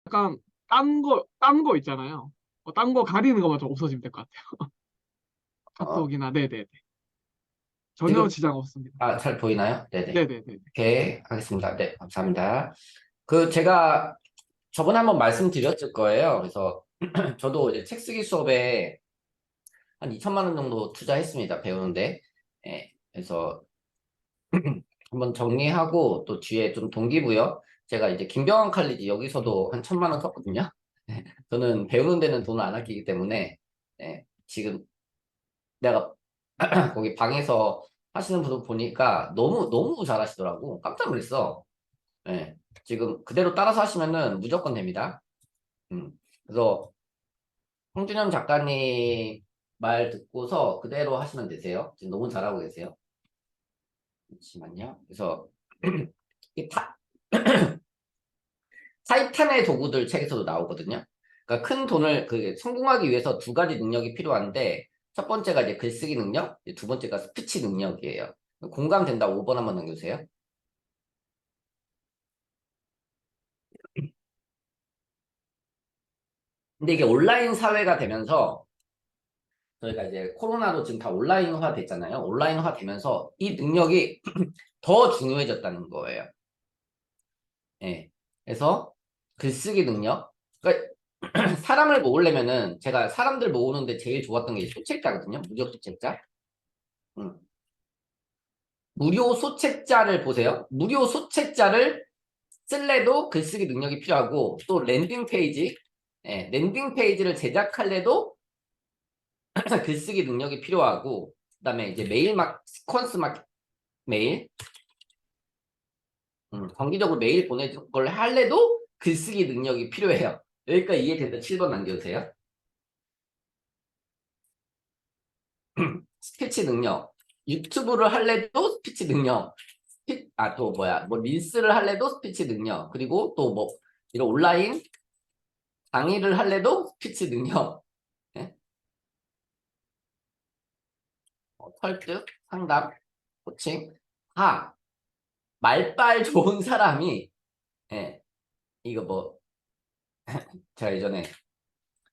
약간 딴 거 있잖아요. 딴 거 가리는 것만 좀 없어지면 될 것 같아요. 어, 카톡이나, 네네네. 전혀 지금, 지장 없습니다. 잘 보이나요? 네네. 네네네. 오케이, 하겠습니다. 네, 감사합니다. 제가 저번에 한번 말씀드렸을 거예요. 그래서 저도 이제 책 쓰기 수업에 한 2천만 원 정도 투자했습니다. 배우는데. 예, 그래서 한번 정리하고 또 뒤에 좀 동기부여. 제가 이제 김병환 칼리지 여기서도 한 1,000만 원 썼거든요. 저는 배우는 데는 돈을 안 아끼기 때문에 지금 내가 거기 방에서 하시는 분을 보니까 너무 잘하시더라고. 깜짝 놀랐어. 예, 지금 그대로 따라서 하시면은 무조건 됩니다. 음. 그래서 홍준영 작가님 말 듣고서 그대로 하시면 되세요. 지금 너무 잘하고 계세요. 잠시만요. 그래서 이 타이탄의 도구들 책에서도 나오거든요. 그러니까 큰 돈을 성공하기 위해서 두 가지 능력이 필요한데 첫 번째가 이제 글쓰기 능력, 이제 두 번째가 스피치 능력이에요. 공감된다 5번 한번 남겨주세요. 근데 이게 온라인 사회가 되면서 저희가 이제 코로나로 지금 다 온라인화 됐잖아요. 온라인화 되면서 이 능력이 더 중요해졌다는 거예요. 예. 그래서 글쓰기 능력. 그러니까 사람을 모으려면은 제가 사람들 모으는데 제일 좋았던 게 소책자거든요. 무료 소책자. 음. 무료 소책자를 보세요. 무료 소책자를 쓸래도 글쓰기 능력이 필요하고 또 랜딩 페이지, 랜딩 페이지를 제작할래도 글쓰기 능력이 필요하고 그다음에 이제 메일 막 시퀀스 막 메일, 정기적으로 메일 보내는 걸 할래도 글쓰기 능력이 필요해요. 여기까지 이해된다. 7번 남겨주세요. 스피치 능력. 유튜브를 할래도 스피치 능력. 또 뭐야, 뭐 릴스를 할래도 스피치 능력. 그리고 또 뭐 이런 온라인 강의를 할래도 스피치 능력. 예? 설득, 상담, 코칭. 말빨 좋은 사람이, 예, 이거 뭐 제가 예전에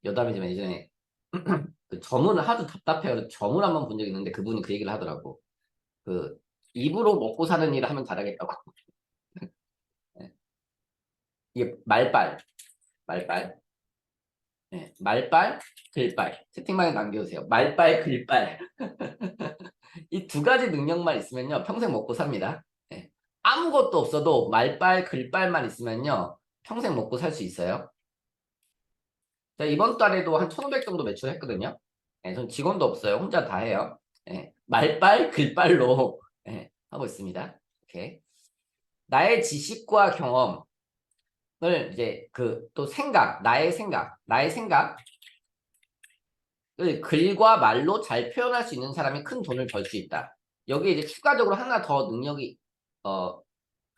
여담이지만 예전에 그 점을 하도 답답해요. 그래서 점을 한번 본 적이 있는데 그분이 그 얘기를 하더라고. 그 입으로 먹고 사는 일을 하면 잘하겠다고. 예. 이게 말빨. 말빨, 글빨. 채팅방에 남겨주세요. 말빨, 글빨. 이 두 가지 능력만 있으면요. 평생 먹고 삽니다. 예. 아무것도 없어도 말빨, 글빨만 있으면요. 평생 먹고 살 수 있어요. 자, 이번 달에도 한 1,500 정도 매출했거든요. 전 직원도 없어요. 혼자 다 해요. 말빨, 글빨로 하고 있습니다. 오케이. 나의 지식과 경험을 이제 또 나의 생각, 글과 말로 잘 표현할 수 있는 사람이 큰 돈을 벌 수 있다. 여기에 이제 추가적으로 하나 더 능력이 어,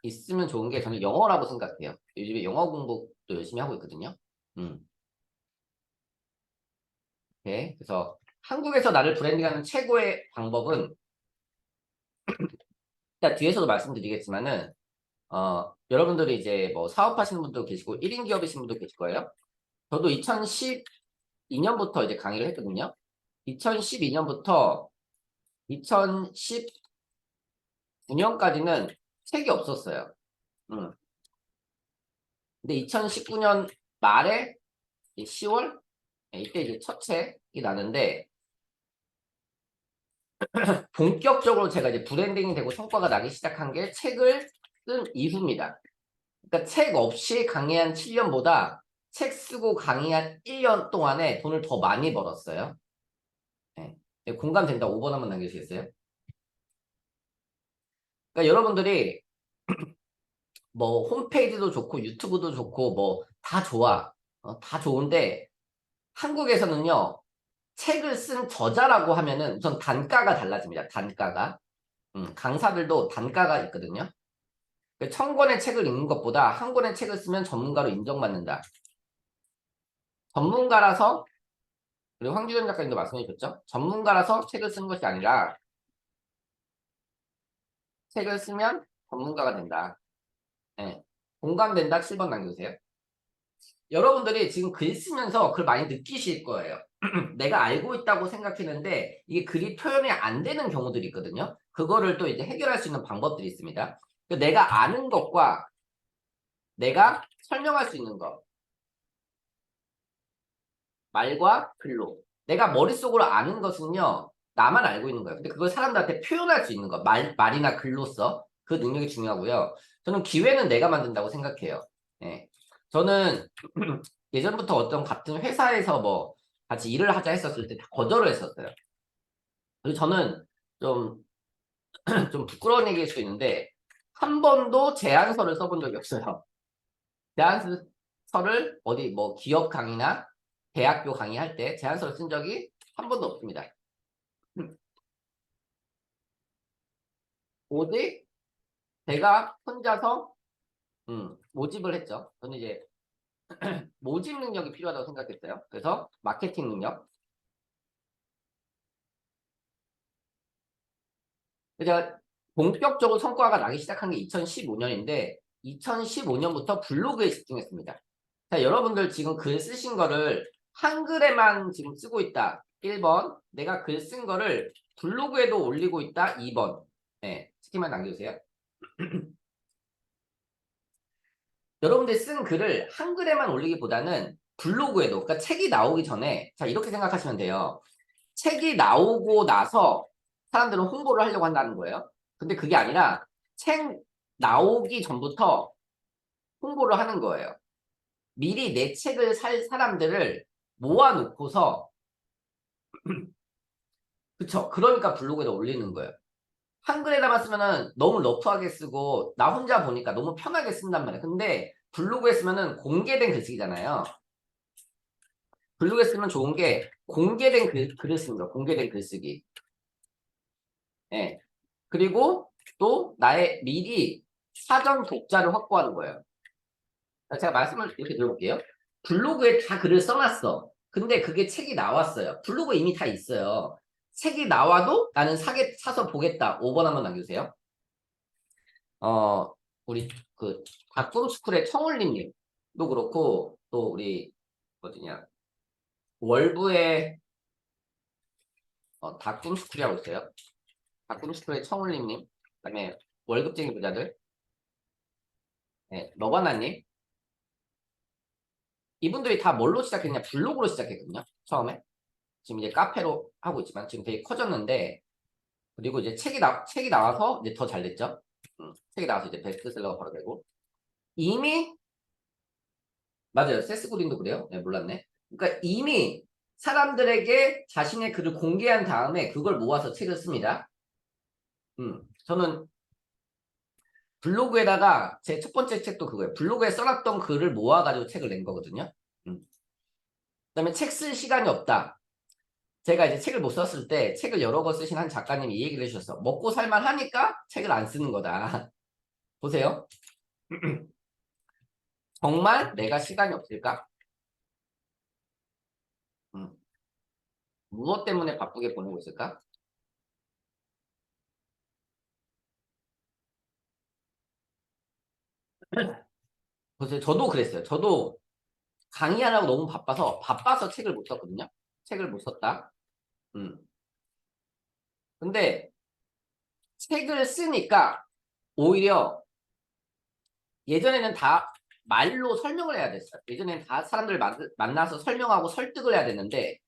있으면 좋은 게 저는 영어라고 생각해요. 요즘에 영어 공부도 열심히 하고 있거든요. 음, 네. 그래서 한국에서 나를 브랜딩하는 최고의 방법은 일단 뒤에서도 말씀드리겠지만은 여러분들이 이제 뭐 사업하시는 분도 계시고 1인 기업이신 분도 계실 거예요. 저도 2012년부터 이제 강의를 했거든요. 2012년부터 2019년까지는 책이 없었어요. 음. 근데 2019년 말에 10월 이때 이제 첫 책이 나는데 본격적으로 제가 이제 브랜딩이 되고 성과가 나기 시작한 게 책을 쓴 이후입니다. 그러니까 책 없이 강의한 7년보다 책 쓰고 강의한 1년 동안에 돈을 더 많이 벌었어요. 네. 공감된다. 5번 한번 남겨주시겠어요? 그러니까 여러분들이 뭐 홈페이지도 좋고 유튜브도 좋고 뭐 다 좋아. 다 좋은데 한국에서는요. 책을 쓴 저자라고 하면은 우선 단가가 달라집니다. 단가가. 강사들도 단가가 있거든요. 1,000권의 책을 읽는 것보다 한 권의 책을 쓰면 전문가로 인정받는다. 전문가라서 그리고 황규전 작가님도 말씀해 주셨죠? 전문가라서 책을 쓰는 것이 아니라 책을 쓰면 전문가가 된다. 네. 공감된다 7번 남겨주세요. 여러분들이 지금 글 쓰면서 그걸 많이 느끼실 거예요. 내가 알고 있다고 생각했는데 이게 글이 표현이 안 되는 경우들이 있거든요. 그거를 또 이제 해결할 수 있는 방법들이 있습니다. 내가 아는 것과 내가 설명할 수 있는 것, 말과 글로. 내가 머릿속으로 아는 것은요, 나만 알고 있는 거예요. 근데 그걸 사람들한테 표현할 수 있는 것, 말이나 글로써 그 능력이 중요하고요. 저는 기회는 내가 만든다고 생각해요. 예. 저는 예전부터 어떤 같은 회사에서 뭐 같이 일을 하자 했었을 때 다 거절을 했었어요. 그래서 저는 좀, 좀 부끄러운 얘기일 수 있는데 한 번도 제안서를 써본 적이 없어요. 제안서를 어디 뭐 기업 강의나 대학교 강의할 때 제안서를 쓴 적이 한 번도 없습니다. 오직 제가 혼자서 모집을 했죠. 저는 이제 모집 능력이 필요하다고 생각했어요. 그래서 마케팅 능력. 제가 본격적으로 성과가 나기 시작한 게 2015년인데 2015년부터 블로그에 집중했습니다. 자, 여러분들 지금 글 쓰신 거를 한글에만 지금 쓰고 있다. 1번. 내가 글 쓴 거를 블로그에도 올리고 있다. 2번. 네, 스키만 남겨주세요. 여러분들 쓴 글을 한글에만 올리기보다는 블로그에도, 그러니까 책이 나오기 전에, 자, 이렇게 생각하시면 돼요. 책이 나오고 나서 사람들은 홍보를 하려고 한다는 거예요. 근데 그게 아니라 책 나오기 전부터 홍보를 하는 거예요. 미리 내 책을 살 사람들을 모아놓고서, 그쵸. 그러니까 블로그에다 올리는 거예요. 한글에다만 쓰면은 너무 러프하게 쓰고, 나 혼자 보니까 너무 편하게 쓴단 말이에요. 근데 블로그에 쓰면은 공개된 글쓰기잖아요. 블로그에 쓰면 좋은 게 공개된 글을 쓰는 거예요. 공개된 글쓰기. 예. 그리고 또 나의 미리 사전 독자를 확보하는 거예요. 제가 말씀을 이렇게 드려볼게요. 블로그에 다 글을 써놨어. 근데 그게 책이 나왔어요. 블로그에 이미 다 있어요. 책이 나와도 나는 사서 보겠다. 5번 한번 남겨주세요. 어, 우리 그 닥터스쿨의 청울림님도 그렇고 또 우리 어디냐 월부의 닥꿈스쿨이라고 있어요. 닥꿈스쿨의 청울림님, 그다음에 월급쟁이 부자들, 네, 너바나님. 이분들이 다 뭘로 시작했냐? 블로그로 시작했거든요. 처음에. 지금 이제 카페로 하고 있지만 지금 되게 커졌는데 그리고 이제 책이 나와서 이제 더 잘 됐죠. 책이 나와서 이제 베스트셀러가 바로 되고 이미 맞아요. 세스 그린도 그래요. 네, 몰랐네. 그러니까 이미 사람들에게 자신의 글을 공개한 다음에 그걸 모아서 책을 씁니다. 저는 블로그에다가 제 첫 번째 책도 그거예요. 블로그에 써놨던 글을 모아가지고 책을 낸 거거든요. 그다음에 책 쓸 시간이 없다. 제가 이제 책을 못 썼을 때 책을 여러 권 쓰신 한 작가님이 이 얘기를 해주셨어. 먹고 살만 하니까 책을 안 쓰는 거다. 보세요. 정말 내가 시간이 없을까? 음, 무엇 때문에 바쁘게 보내고 있을까? 보세요. 저도 그랬어요. 저도 강의하느라고 너무 바빠서 책을 못 썼거든요. 책을 못 썼다. 음. 근데 책을 쓰니까 오히려 예전에는 다 말로 설명을 해야 됐어요. 예전에는 다 사람들 만나서 설명하고 설득을 해야 됐는데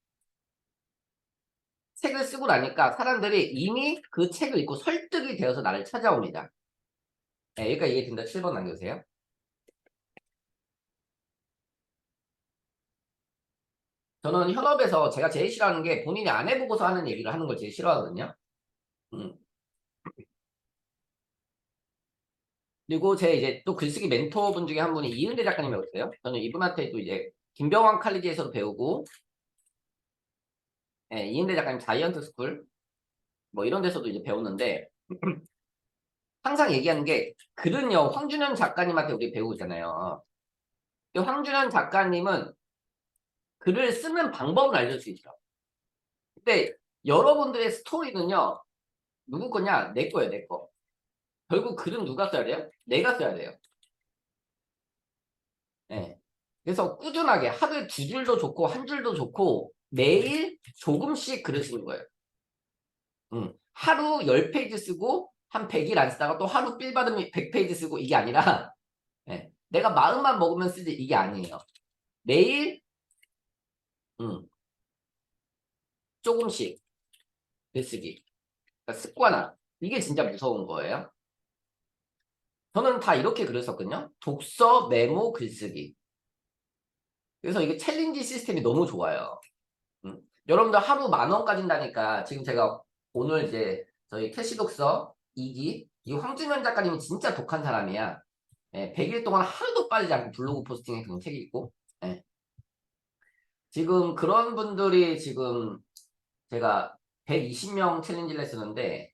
책을 쓰고 나니까 사람들이 이미 그 책을 읽고 설득이 되어서 나를 찾아옵니다. 네, 여기까지 이해된다. 7번 남겨주세요. 저는 현업에서 제가 제일 싫어하는 게 본인이 안 해보고서 하는 얘기를 하는 걸 제일 싫어하거든요. 음. 그리고 제 이제 또 글쓰기 멘토분 중에 한 분이 이은대 작가님이라고 있어요. 저는 이분한테 또 이제 김병환 칼리지에서도 배우고, 예, 이은대 작가님 자이언트 스쿨 뭐 이런 데서도 이제 배우는데 항상 얘기하는 게 글은요 황준현 작가님한테 우리 배우고 있잖아요. 황준현 작가님은 글을 쓰는 방법을 알려줄 수 있어. 근데 여러분들의 스토리는요 누구 거냐? 내 거예요, 내 거. 결국 글은 누가 써야 돼요? 내가 써야 돼요. 예. 그래서 꾸준하게 하루에 2줄도 좋고 1줄도 좋고 매일 조금씩 그러시는 거예요. 하루 10페이지 쓰고 한 100일 안 쓰다가 또 하루 필 받으면 100페이지 쓰고 이게 아니라 예, 내가 마음만 먹으면 쓰지 이게 아니에요. 매일 조금씩 글쓰기. 그러니까 습관화. 이게 진짜 무서운 거예요. 저는 다 이렇게 그렸었거든요. 독서, 메모, 글쓰기. 그래서 이게 챌린지 시스템이 너무 좋아요. 여러분들 하루 10,000원 까진다니까 지금 제가 오늘 이제 저희 캐시 독서 2기 이 황준현 작가님이 진짜 독한 사람이야. 예, 100일 동안 하루도 빠지지 않고 블로그 포스팅에 그런 책이 있고 예. 지금 그런 분들이 지금 제가 120명 챌린지를 했었는데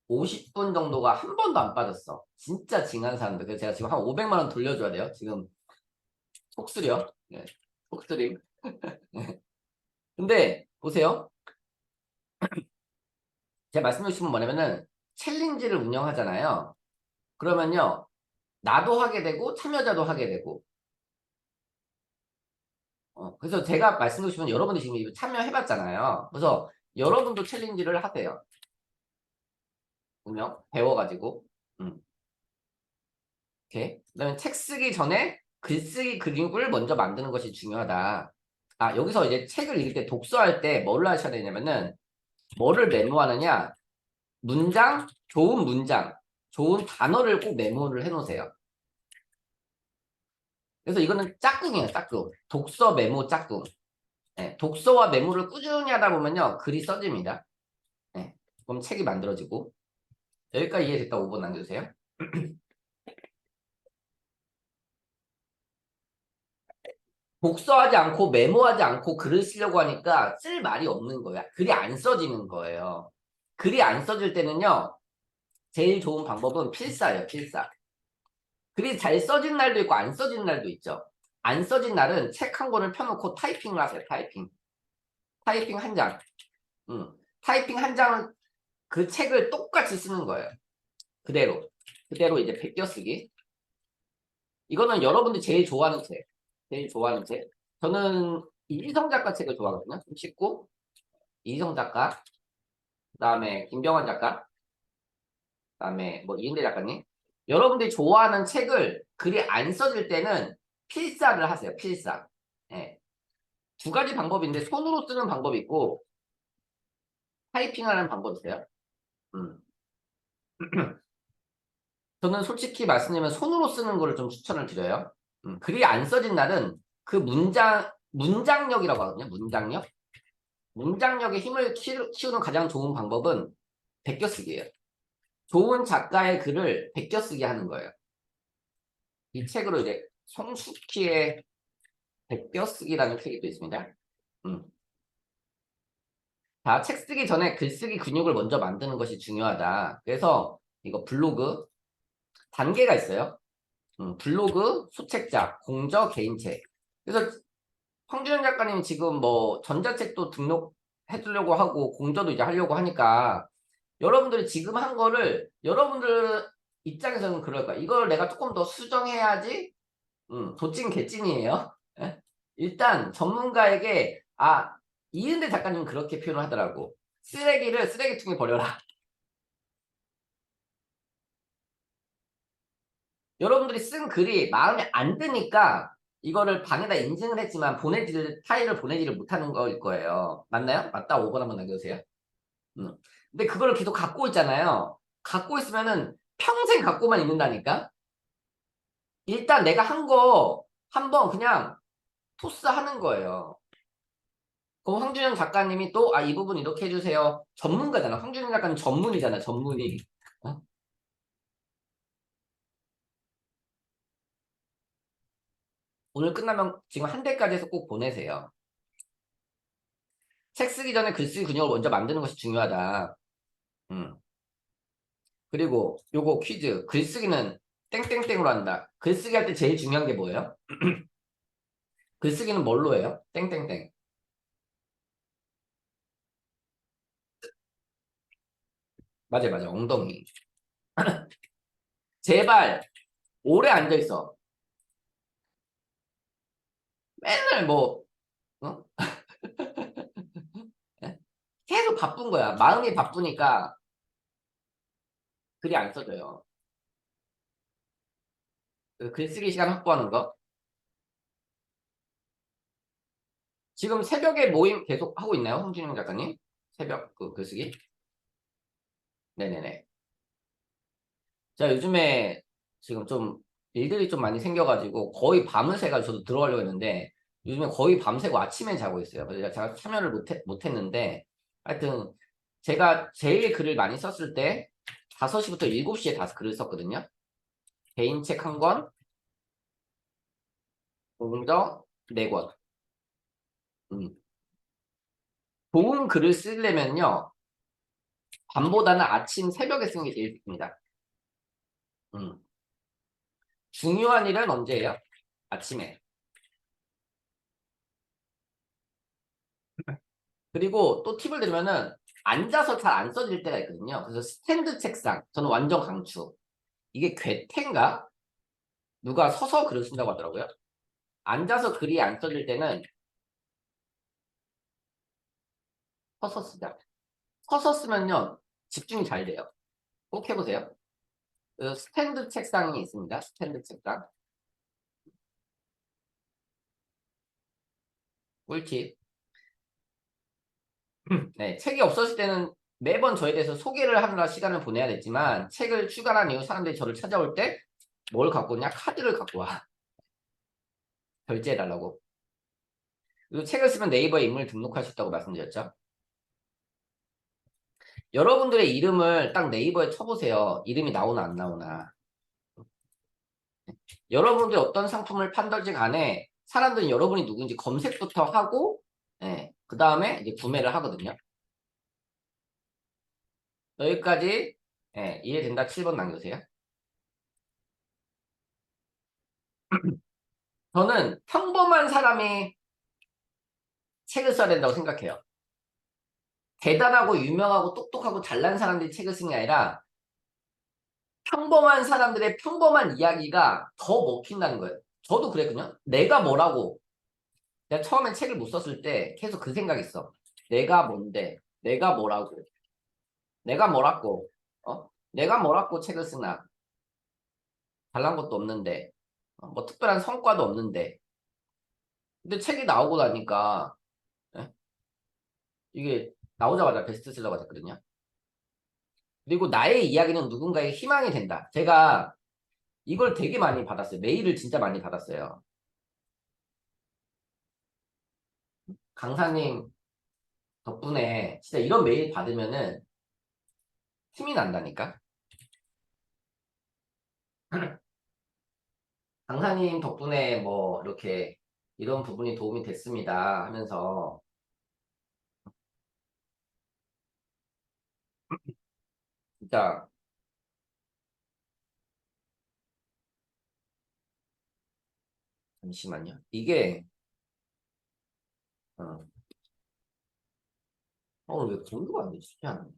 50분 정도가 한 번도 안 빠졌어. 진짜 징한 사람들. 그래서 제가 지금 한 500만 원 돌려줘야 돼요. 지금 속쓰려. 예, 속쓰림. 근데 보세요. 제가 말씀드리고 싶은 건 뭐냐면은 챌린지를 운영하잖아요. 그러면요. 나도 하게 되고 참여자도 하게 되고 그래서 제가 말씀드리고 싶은 건 여러분이 지금 이거 참여해봤잖아요. 그래서 여러분도 챌린지를 하세요. 분명 배워가지고 이렇게 그다음에 책 쓰기 전에 글쓰기 근육을 먼저 만드는 것이 중요하다. 아 여기서 이제 책을 읽을 때 독서할 때 뭐를 하셔야 되냐면은 뭐를 메모하느냐 문장 좋은 단어를 꼭 메모를 해놓으세요. 그래서 이거는 짝꿍이에요, 짝꿍. 독서 메모 짝꿍. 네, 독서와 메모를 꾸준히 하다 보면요 글이 써집니다. 네, 그럼 책이 만들어지고 여기까지 이해됐다 5번 남겨주세요. 독서하지 않고 메모하지 않고 글을 쓰려고 하니까 쓸 말이 없는 거야. 글이 안 써지는 거예요. 글이 안 써질 때는요 제일 좋은 방법은 필사예요, 필사. 글이 잘 써진 날도 있고 안 써진 날도 있죠. 안 써진 날은 책 한 권을 펴놓고 타이핑을 하세요. 타이핑 한 장. 타이핑 한 장은 그 책을 똑같이 쓰는 거예요. 그대로 이제 베껴쓰기. 이거는 여러분들이 제일 좋아하는 책. 제일 좋아하는 책. 저는 이희성 작가 책을 좋아하거든요. 좀 쉽고 이희성 작가, 그다음에 김병환 작가, 그다음에 뭐 이은대 작가님. 여러분들이 좋아하는 책을 글이 안 써질 때는 필사를 하세요. 필사. 예. 두 가지 방법인데 손으로 쓰는 방법이 있고 타이핑하는 방법이 있어요. 음. 저는 솔직히 말씀드리면 손으로 쓰는 거를 좀 추천을 드려요. 글이 안 써진 날은 그 문장력이라고 하거든요. 문장력의 힘을 키우는 가장 좋은 방법은 베껴쓰기예요. 좋은 작가의 글을 베껴쓰기 하는 거예요. 이 책으로 이제 송숙희의 베껴쓰기라는 책이 또 있습니다. 음. 자, 책 쓰기 전에 글쓰기 근육을 먼저 만드는 것이 중요하다. 그래서 이거 블로그 단계가 있어요. 블로그, 소책자, 공저, 개인책. 그래서 황준현 작가님 지금 뭐 전자책도 등록해 주려고 하고 공저도 이제 하려고 하니까 여러분들이 지금 한 거를 여러분들 입장에서는 그럴 거야. 이걸 내가 조금 더 수정해야지. 도찐 개찐이에요. 예? 일단 전문가에게 이은대 작가님은 그렇게 표현을 하더라고. 쓰레기를 쓰레기통에 버려라. 여러분들이 쓴 글이 마음에 안 드니까 이거를 방에다 인증을 했지만 파일을 보내지를 못하는 거일 거예요. 맞나요? 맞다 5번 한번 남겨주세요. 음. 근데 그거를 계속 갖고 있잖아요. 갖고 있으면은 평생 갖고만 있는다니까. 일단 내가 한 거 한번 그냥 토스하는 거예요. 그럼 황준영 작가님이 또 이 부분 이렇게 해주세요. 전문가잖아. 황준영 작가님 전문이잖아. 전문이. 어? 오늘 끝나면 지금 한 대까지 해서 꼭 보내세요. 책 쓰기 전에 글쓰기 근육을 먼저 만드는 것이 중요하다. 음. 그리고 요거 퀴즈. 글쓰기는 땡땡땡으로 한다. 글쓰기 할 때 제일 중요한 게 뭐예요? 글쓰기는 뭘로 해요? 땡땡땡. 맞아. 엉덩이. 제발 오래 앉아있어. 맨날 뭐, 어? 예? 계속 바쁜 거야. 마음이 바쁘니까 글이 안 써져요. 그 글쓰기 시간 확보하는 거. 지금 새벽에 모임 계속 하고 있나요? 홍진영 작가님? 새벽 그 글쓰기? 네네네. 자, 요즘에 지금 좀 일들이 좀 많이 생겨가지고 거의 밤을 새가지고 저도 들어가려고 했는데 요즘에 거의 밤새고 아침에 자고 있어요. 그래서 제가 참여를 못했는데 하여튼 제가 제일 글을 많이 썼을 때 5시부터 7시에 다 글을 썼거든요. 개인 책 한 권, 공정 4권. 음. 좋은 글을 쓰려면요. 밤보다는 아침, 새벽에 쓰는 게 제일 좋습니다. 음. 중요한 일은 언제예요? 아침에. 그리고 또 팁을 드리면은 앉아서 잘 안 써질 때가 있거든요. 그래서 스탠드 책상, 저는 완전 강추. 이게 괴테인가? 누가 서서 글을 쓴다고 하더라고요. 앉아서 글이 안 써질 때는 서서 쓰자. 서서 쓰면요, 집중이 잘 돼요. 꼭 해보세요. 그 스탠드 책상이 있습니다. 스탠드 책상. 꿀팁. 네, 책이 없었을 때는 매번 저에 대해서 소개를 하느라 시간을 보내야 됐지만 책을 출간한 이후 사람들이 저를 찾아올 때 뭘 갖고 오냐? 카드를 갖고 와. 결제해달라고. 그리고 책을 쓰면 네이버에 인물 등록할 수 있다고 말씀드렸죠. 여러분들의 이름을 딱 네이버에 쳐보세요. 이름이 나오나 안 나오나. 여러분들이 어떤 상품을 판단지 간에 사람들은 여러분이 누군지 검색부터 하고 그 다음에 이제 구매를 하거든요. 여기까지 이해된다 7번 남겨주세요. 저는 평범한 사람이 책을 써야 된다고 생각해요. 대단하고 유명하고 똑똑하고 잘난 사람들이 책을 쓰는 게 아니라 평범한 사람들의 평범한 이야기가 더 먹힌다는 거예요. 저도 그랬거든요. 내가 뭐라고. 내가 처음엔 책을 못 썼을 때 계속 그 생각이 있어. 내가 뭔데? 내가 뭐라고? 내가 뭐라고? 내가 뭐라고 책을 쓰나? 잘난 것도 없는데, 뭐 특별한 성과도 없는데. 근데 책이 나오고 나니까 예? 이게 나오자마자 베스트셀러가 됐거든요. 그리고 나의 이야기는 누군가의 희망이 된다. 제가 이걸 되게 많이 받았어요. 메일을 진짜 많이 받았어요. 강사님 덕분에 진짜 이런 메일 받으면은 힘이 난다니까. 강사님 덕분에 뭐 이렇게 이런 부분이 도움이 됐습니다 하면서 진짜 잠시만요. 이게 어, 왜 공유가 안 되지? 그냥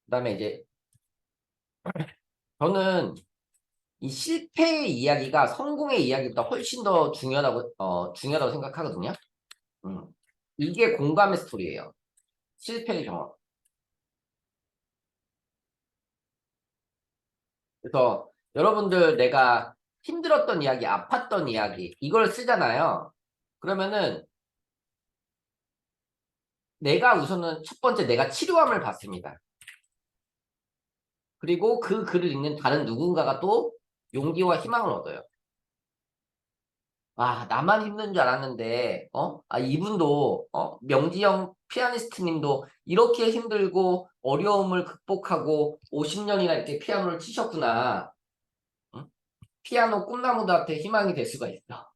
그다음에 이제 저는 이 실패의 이야기가 성공의 이야기보다 훨씬 더 중요하다고 생각하거든요. 음. 이게 공감의 스토리예요. 실패의 경험. 그래서 여러분들 내가 힘들었던 이야기, 아팠던 이야기 이걸 쓰잖아요. 그러면은 내가 우선은 첫 번째 내가 치료함을 받습니다. 그리고 그 글을 읽는 다른 누군가가 또 용기와 희망을 얻어요. 아, 나만 힘든 줄 알았는데, 이분도, 명지영 피아니스트 님도 이렇게 힘들고 어려움을 극복하고 50년이나 이렇게 피아노를 치셨구나. 응? 피아노 꿈나무들한테 희망이 될 수가 있어.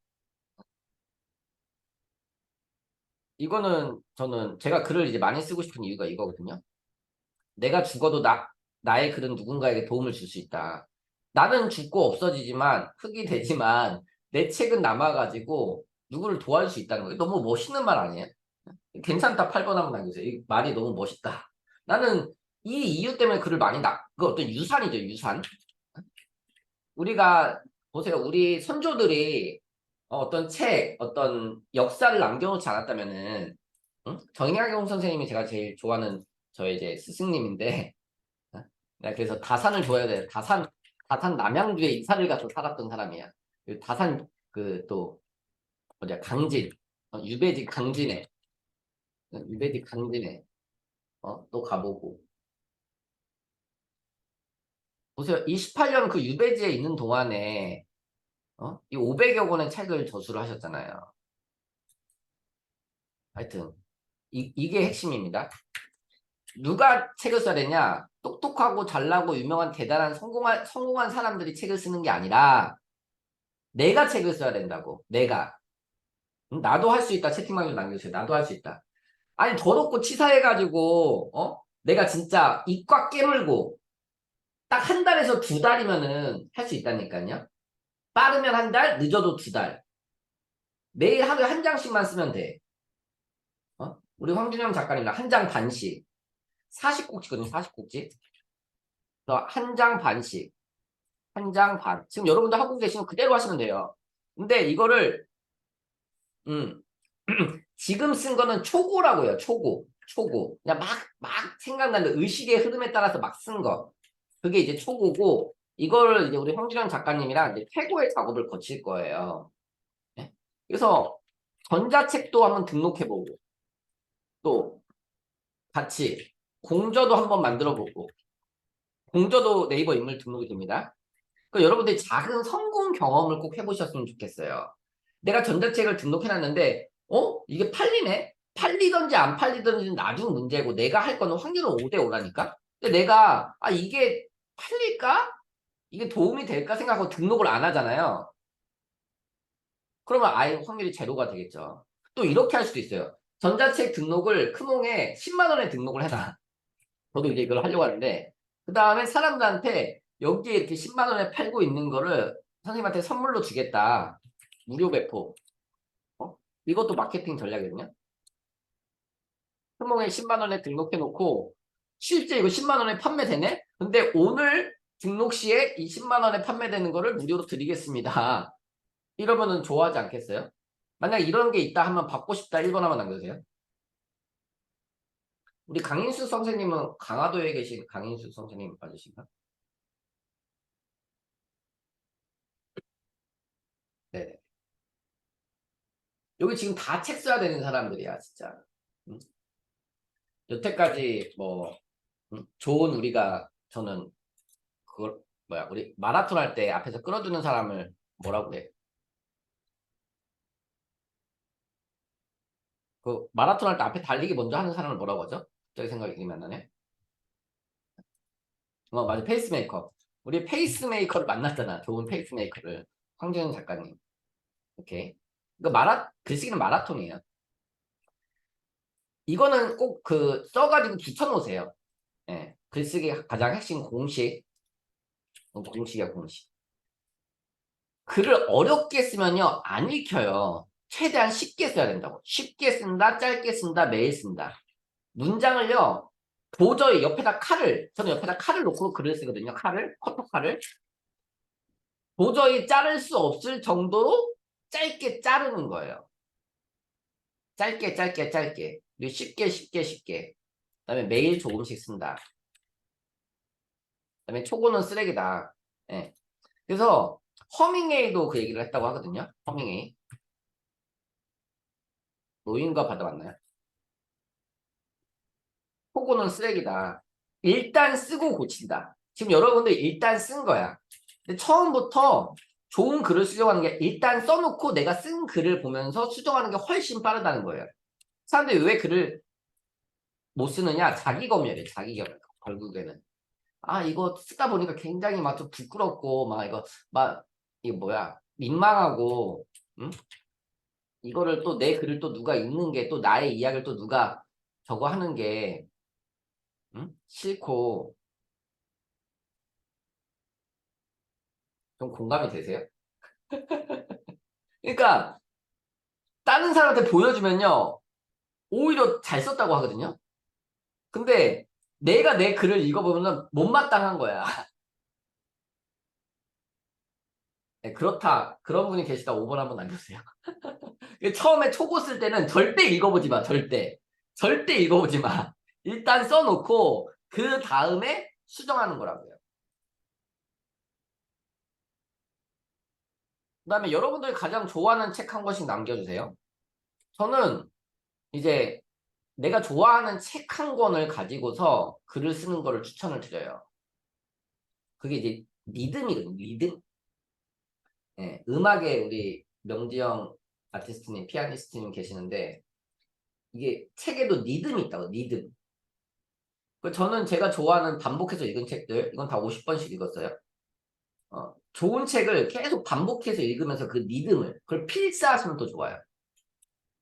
이거는 저는 제가 글을 이제 많이 쓰고 싶은 이유가 이거거든요. 내가 죽어도 나의 글은 누군가에게 도움을 줄 수 있다. 나는 죽고 없어지지만 흙이 되지만 내 책은 남아가지고 누구를 도와줄 수 있다는 거예요. 너무 멋있는 말 아니에요? 괜찮다 8번 한번 남겨주세요. 이 말이 너무 멋있다. 나는 이 이유 때문에 글을 많이 그 어떤 유산이죠, 유산. 우리가 보세요. 우리 선조들이 어떤 책, 어떤 역사를 남겨놓지 않았다면은 응? 정약용 선생님이 제가 제일 좋아하는 저의 이제 스승님인데 내가 그래서 다산을 좋아해야 돼. 다산 남양주에 이사를 가서 살았던 사람이야. 그 다산 그 또 뭐냐 강진 유배지 강진에 유배지 강진에 또 가보고 보세요. 28년 그 유배지에 있는 동안에 이 500여 권의 책을 저수를 하셨잖아요. 하여튼 이게 핵심입니다. 누가 책을 써야 되냐? 똑똑하고 잘나고 유명한 대단한 성공한 사람들이 책을 쓰는 게 아니라 내가 책을 써야 된다고. 내가. 나도 할 수 있다. 채팅방에 좀 남겨주세요. 나도 할 수 있다. 아니 더럽고 치사해가지고 내가 진짜 입 꽉 깨물고 딱 한 달에서 두 달이면은 할 수 있다니까요. 빠르면 한 달, 늦어도 두 달. 매일 하루에 한 장씩만 쓰면 돼. 우리 황준영 작가님랑 한 장 반씩. 40꼭지거든요. 40꼭지. 한 장 반씩. 한 장 반. 지금 여러분들 하고 계시면 그대로 하시면 돼요. 근데 이거를 음, 지금 쓴 거는 초고라고 해요. 초고. 초고. 그냥 막 생각나는 의식의 흐름에 따라서 막 쓴 거. 그게 이제 초고고 이거를 이제 우리 황진영 작가님이랑 이제 최고의 작업을 거칠 거예요. 네? 그래서 전자책도 한번 등록해보고 또 같이 공저도 한번 만들어보고 공저도 네이버 인물 등록이 됩니다. 그 여러분들이 작은 성공 경험을 꼭 해보셨으면 좋겠어요. 내가 전자책을 등록해놨는데, 이게 팔리네? 팔리던지 안 팔리던지는 나중 문제고, 내가 할 거는 확률은 5대 5라니까? 근데 내가, 이게 팔릴까? 이게 도움이 될까 생각하고 등록을 안 하잖아요. 그러면 아예 확률이 제로가 되겠죠. 또 이렇게 할 수도 있어요. 전자책 등록을 크몽에 10만 원에 등록을 해놔. 저도 이제 이걸 하려고 하는데, 그 다음에 사람들한테 여기에 이렇게 10만 원에 팔고 있는 거를 선생님한테 선물로 주겠다. 무료 배포. 이것도 마케팅 전략이거든요. 크몽에 10만 원에 등록해 놓고, 실제 이거 10만 원에 판매되네? 근데 오늘 등록 시에 이 10만 원에 판매되는 거를 무료로 드리겠습니다. 이러면은 좋아하지 않겠어요? 만약 이런 게 있다 하면 받고 싶다 1번 한번 남겨주세요. 우리 강인수 선생님은 강화도에 계신 강인수 선생님 맞으신가? 네. 여기 지금 다 책 써야 되는 사람들이야, 진짜. 응? 여태까지 뭐 좋은 우리가 저는 그걸 뭐야 우리 마라톤 할 때 앞에서 끌어주는 사람을 뭐라고 그래? 그 마라톤 할 때 앞에 달리기 먼저 하는 사람을 뭐라고 하죠? 저기 생각이 기억이 안 나네. 맞아 페이스메이커. 우리 페이스메이커를 만났잖아. 좋은 페이스메이커를 황재현 작가님. 오케이. 이거 글쓰기는 마라톤이에요. 이거는 꼭 그 써가지고 붙여놓으세요. 예. 글쓰기 가장 핵심 공식. 공식이야 공식. 글을 어렵게 쓰면요 안 읽혀요. 최대한 쉽게 써야 된다고. 쉽게 쓴다, 짧게 쓴다, 매일 쓴다. 문장을요 도저히 저는 옆에다 칼을 놓고 글을 쓰거든요. 커터칼을 도저히 자를 수 없을 정도로 짧게 자르는 거예요. 짧게 짧게 짧게 그리고 쉽게 쉽게 쉽게. 그다음에 매일 조금씩 쓴다. 그다음에 초고는 쓰레기다. 예. 그래서 허밍웨이도 그 얘기를 했다고 하거든요. 허밍웨이. 노인과 바다 맞나요? 초고는 쓰레기다. 일단 쓰고 고친다. 지금 여러분들 일단 쓴 거야. 근데 처음부터 좋은 글을 쓰려고 하는 게 일단 써놓고 내가 쓴 글을 보면서 수정하는 게 훨씬 빠르다는 거예요. 사람들이 왜 글을 못 쓰느냐? 자기 검열이에요. 자기 검열. 결국에는. 이거 쓰다 보니까 굉장히 막 좀 부끄럽고 막 이거 막 이거 뭐야? 민망하고 응? 이거를 또 내 글을 또 누가 읽는 게 또 나의 이야기를 또 누가 저거 하는 게 싫고 좀 공감이 되세요? 그러니까 다른 사람한테 보여주면요 오히려 잘 썼다고 하거든요. 근데 내가 내 글을 읽어보면 못마땅한 거야. 네, 그렇다. 그런 분이 계시다 5번 한번 남겨주세요. 처음에 초고 쓸 때는 절대 읽어보지 마. 절대. 절대 읽어보지 마. 일단 써놓고 그 다음에 수정하는 거라고요. 그 다음에 여러분들이 가장 좋아하는 책 한 권씩 남겨주세요. 저는 이제 내가 좋아하는 책 한 권을 가지고서 글을 쓰는 거를 추천을 드려요. 그게 이제 리듬이거든요. 리듬. 예, 음악에 우리 명지영 아티스트님, 피아니스트님 계시는데 이게 책에도 리듬이 있다고, 리듬. 저는 제가 좋아하는 반복해서 읽은 책들, 이건 다 50번씩 읽었어요. 좋은 책을 계속 반복해서 읽으면서 그 리듬을, 그걸 필사하시면 또 좋아요.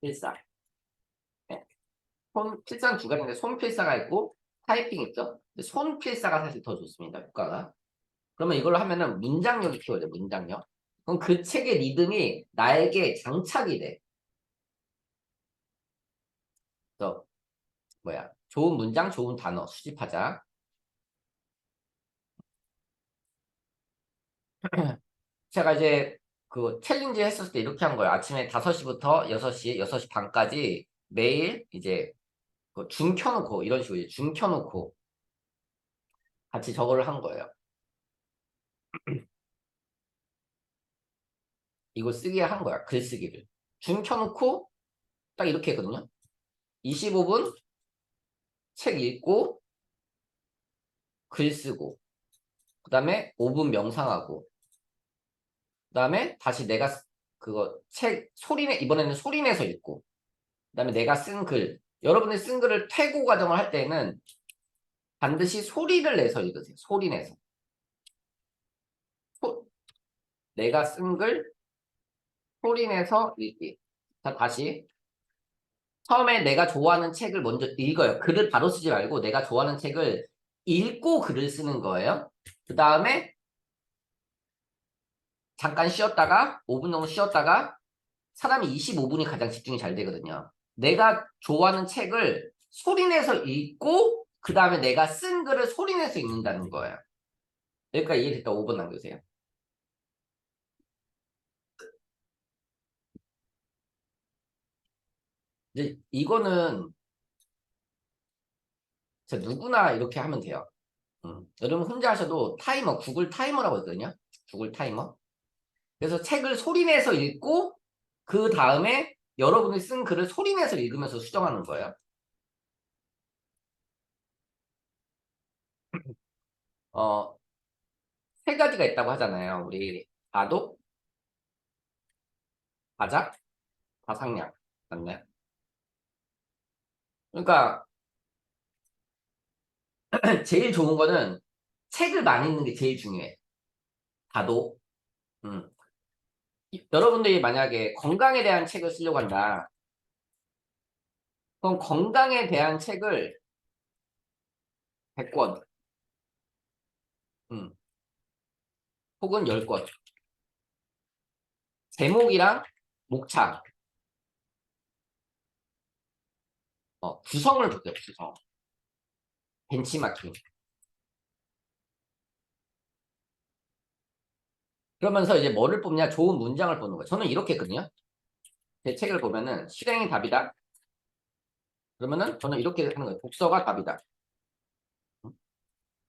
필사. 예. 필사는 두 가지인데, 손필사가 있고, 타이핑 있죠? 근데 손필사가 사실 더 좋습니다, 효과가. 그러면 이걸로 하면은 문장력이 키워져요, 문장력. 그럼 그 책의 리듬이 나에게 장착이 돼. 그래서, 좋은 문장, 좋은 단어 수집하자. 제가 이제 그 챌린지 했었을 때 이렇게 한 거예요. 아침에 5시부터 6시, 6시 반까지 매일 이제 그줌 켜놓고 이런 식으로 이제 줌 켜놓고 같이 저거를 한 거예요. 이거 쓰게 한 거야. 글쓰기를. 줌 켜놓고 딱 이렇게 했거든요. 25분 책 읽고 글 쓰고 그 다음에 5분 명상하고 그 다음에 다시 내가 그거 책 소리내 이번에는 소리내서 읽고 그 다음에 내가 쓴 글 여러분이 쓴 글을 퇴고 과정을 할 때는 반드시 소리를 내서 읽으세요. 소리 내서. 내가 쓴 글 소리 내서 읽기. 자, 다시. 처음에 내가 좋아하는 책을 먼저 읽어요. 글을 바로 쓰지 말고 내가 좋아하는 책을 읽고 글을 쓰는 거예요. 그 다음에 잠깐 쉬었다가 5분 정도 쉬었다가 사람이 25분이 가장 집중이 잘 되거든요. 내가 좋아하는 책을 소리내서 읽고 그 다음에 내가 쓴 글을 소리내서 읽는다는 거예요. 여기까지 이해됐다 5분 남겨주세요. 이제 이거는 진짜 누구나 이렇게 하면 돼요. 여러분 혼자 하셔도 타이머, 구글 타이머라고 있거든요. 구글 타이머. 그래서 책을 소리내서 읽고 그 다음에 여러분이 쓴 글을 소리내서 읽으면서 수정하는 거예요. 어, 세 가지가 있다고 하잖아요. 우리 아독, 아작, 다상량. 맞나요? 그러니까 제일 좋은 거는 책을 많이 읽는 게 제일 중요해. 다독. 음. 여러분들이 만약에 건강에 대한 책을 쓰려고 한다. 그럼 건강에 대한 책을 100권, 음, 혹은 10권. 제목이랑 목차, 구성을 보세요, 구성. 벤치마킹. 그러면서 이제 뭐를 뽑냐? 좋은 문장을 뽑는 거예요. 저는 이렇게 했거든요. 제 책을 보면은 실행이 답이다. 그러면은 저는 이렇게 하는 거예요. 독서가 답이다.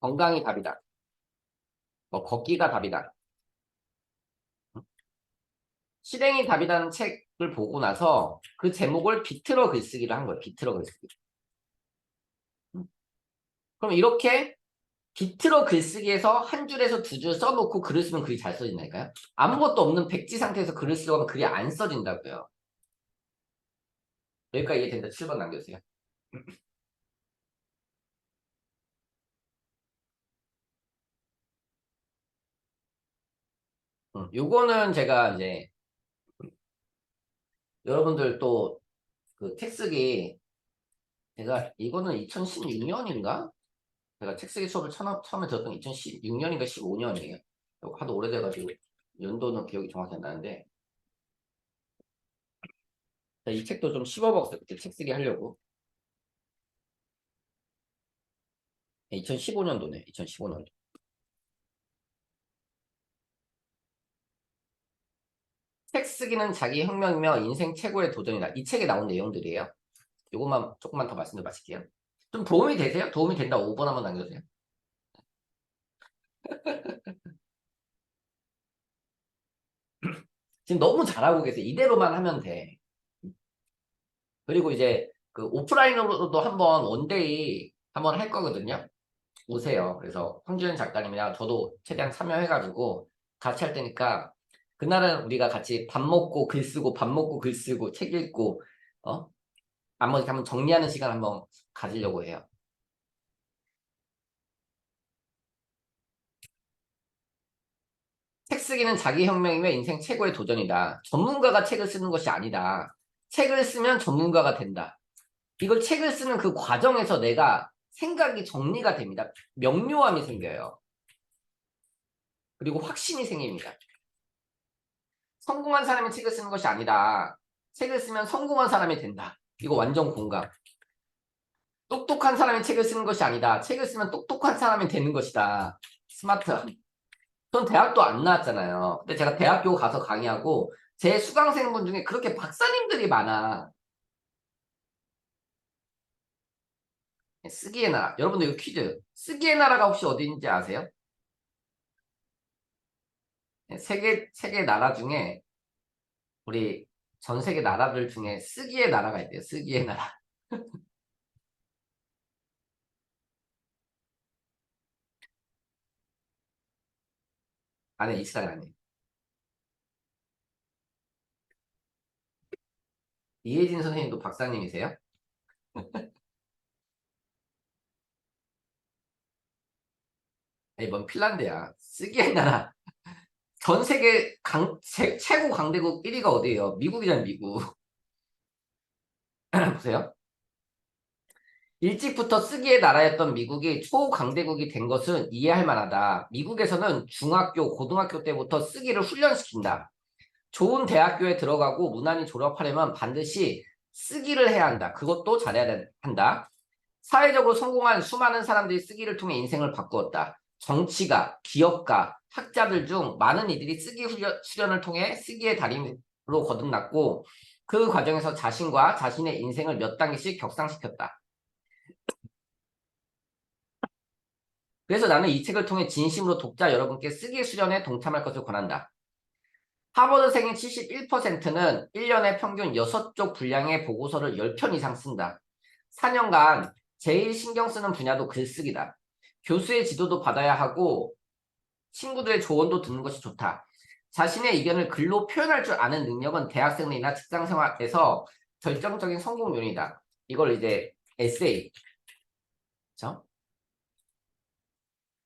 건강이 답이다. 뭐 걷기가 답이다. 실행이 답이라는 책을 보고 나서 그 제목을 비틀어 글쓰기를 한 거예요. 비틀어 글쓰기. 그럼 이렇게 비틀어 글쓰기에서 한 줄에서 두 줄 써놓고 글을 쓰면 글이 잘 써진다니까요. 아무것도 없는 백지 상태에서 글을 쓰려고 하면 글이 안 써진다고요. 여기까지 이해된다. 7번 남겨주세요. 요거는 제가 이제 여러분들 또 그 책 쓰기 제가 이거는 2016년인가? 제가 책 쓰기 수업을 처음에 들었던 2016년인가 15년이에요. 하도 오래돼가지고 연도는 기억이 정확히 안 나는데 이 책도 좀 씹어먹었어요. 그때 책 쓰기 하려고. 2015년도네. 2015년도. 책 쓰기는 자기 혁명이며 인생 최고의 도전이다. 이 책에 나온 내용들이에요. 이것만 조금만 더 말씀드려 마실게요. 좀 도움이 되세요? 도움이 된다고 5번 한번 남겨주세요. 지금 너무 잘하고 계세요. 이대로만 하면 돼. 그리고 이제 그 오프라인으로도 한번 원데이 한번 할 거거든요. 오세요. 그래서 황주현 작가님이랑 저도 최대한 참여해가지고 같이 할 테니까 그날은 우리가 같이 밥 먹고 글 쓰고 밥 먹고 글 쓰고 책 읽고 나머지 한번 정리하는 시간 한번 가지려고 해요. 책 쓰기는 자기 혁명이며 인생 최고의 도전이다. 전문가가 책을 쓰는 것이 아니다. 책을 쓰면 전문가가 된다. 이걸 책을 쓰는 그 과정에서 내가 생각이 정리가 됩니다. 명료함이 생겨요. 그리고 확신이 생깁니다. 성공한 사람이 책을 쓰는 것이 아니다. 책을 쓰면 성공한 사람이 된다. 이거 완전 공감. 똑똑한 사람이 책을 쓰는 것이 아니다. 책을 쓰면 똑똑한 사람이 되는 것이다. 스마트. 전 대학도 안 나왔잖아요. 근데 제가 대학교 가서 강의하고 제 수강생분 중에 그렇게 박사님들이 많아. 쓰기의 나라. 여러분들 이거 퀴즈. 쓰기의 나라가 혹시 어디인지 아세요? 세계 나라 중에 우리 전 세계 나라들 중에 쓰기의 나라가 있대요. 쓰기의 나라. 안에 이스라엘 안에. 이혜진 선생님도 박사님이세요? 아니 뭔 핀란드야. 쓰기의 나라. 전 세계 최고 강대국 1위가 어디예요? 미국이잖아요, 미국. 보세요. 일찍부터 쓰기의 나라였던 미국이 초강대국이 된 것은 이해할 만하다. 미국에서는 중학교, 고등학교 때부터 쓰기를 훈련시킨다. 좋은 대학교에 들어가고 무난히 졸업하려면 반드시 쓰기를 해야 한다. 그것도 잘해야 한다. 사회적으로 성공한 수많은 사람들이 쓰기를 통해 인생을 바꾸었다. 정치가, 기업가, 학자들 중 많은 이들이 쓰기 수련을 통해 쓰기의 달인으로 거듭났고 그 과정에서 자신과 자신의 인생을 몇 단계씩 격상시켰다. 그래서 나는 이 책을 통해 진심으로 독자 여러분께 쓰기 수련에 동참할 것을 권한다. 하버드생의 71%는 1년에 평균 6쪽 분량의 보고서를 10편 이상 쓴다. 4년간 제일 신경 쓰는 분야도 글쓰기다. 교수의 지도도 받아야 하고 친구들의 조언도 듣는 것이 좋다. 자신의 의견을 글로 표현할 줄 아는 능력은 대학생이나 직장생활에서 결정적인 성공 요인이다. 이걸 이제 에세이, 그렇죠?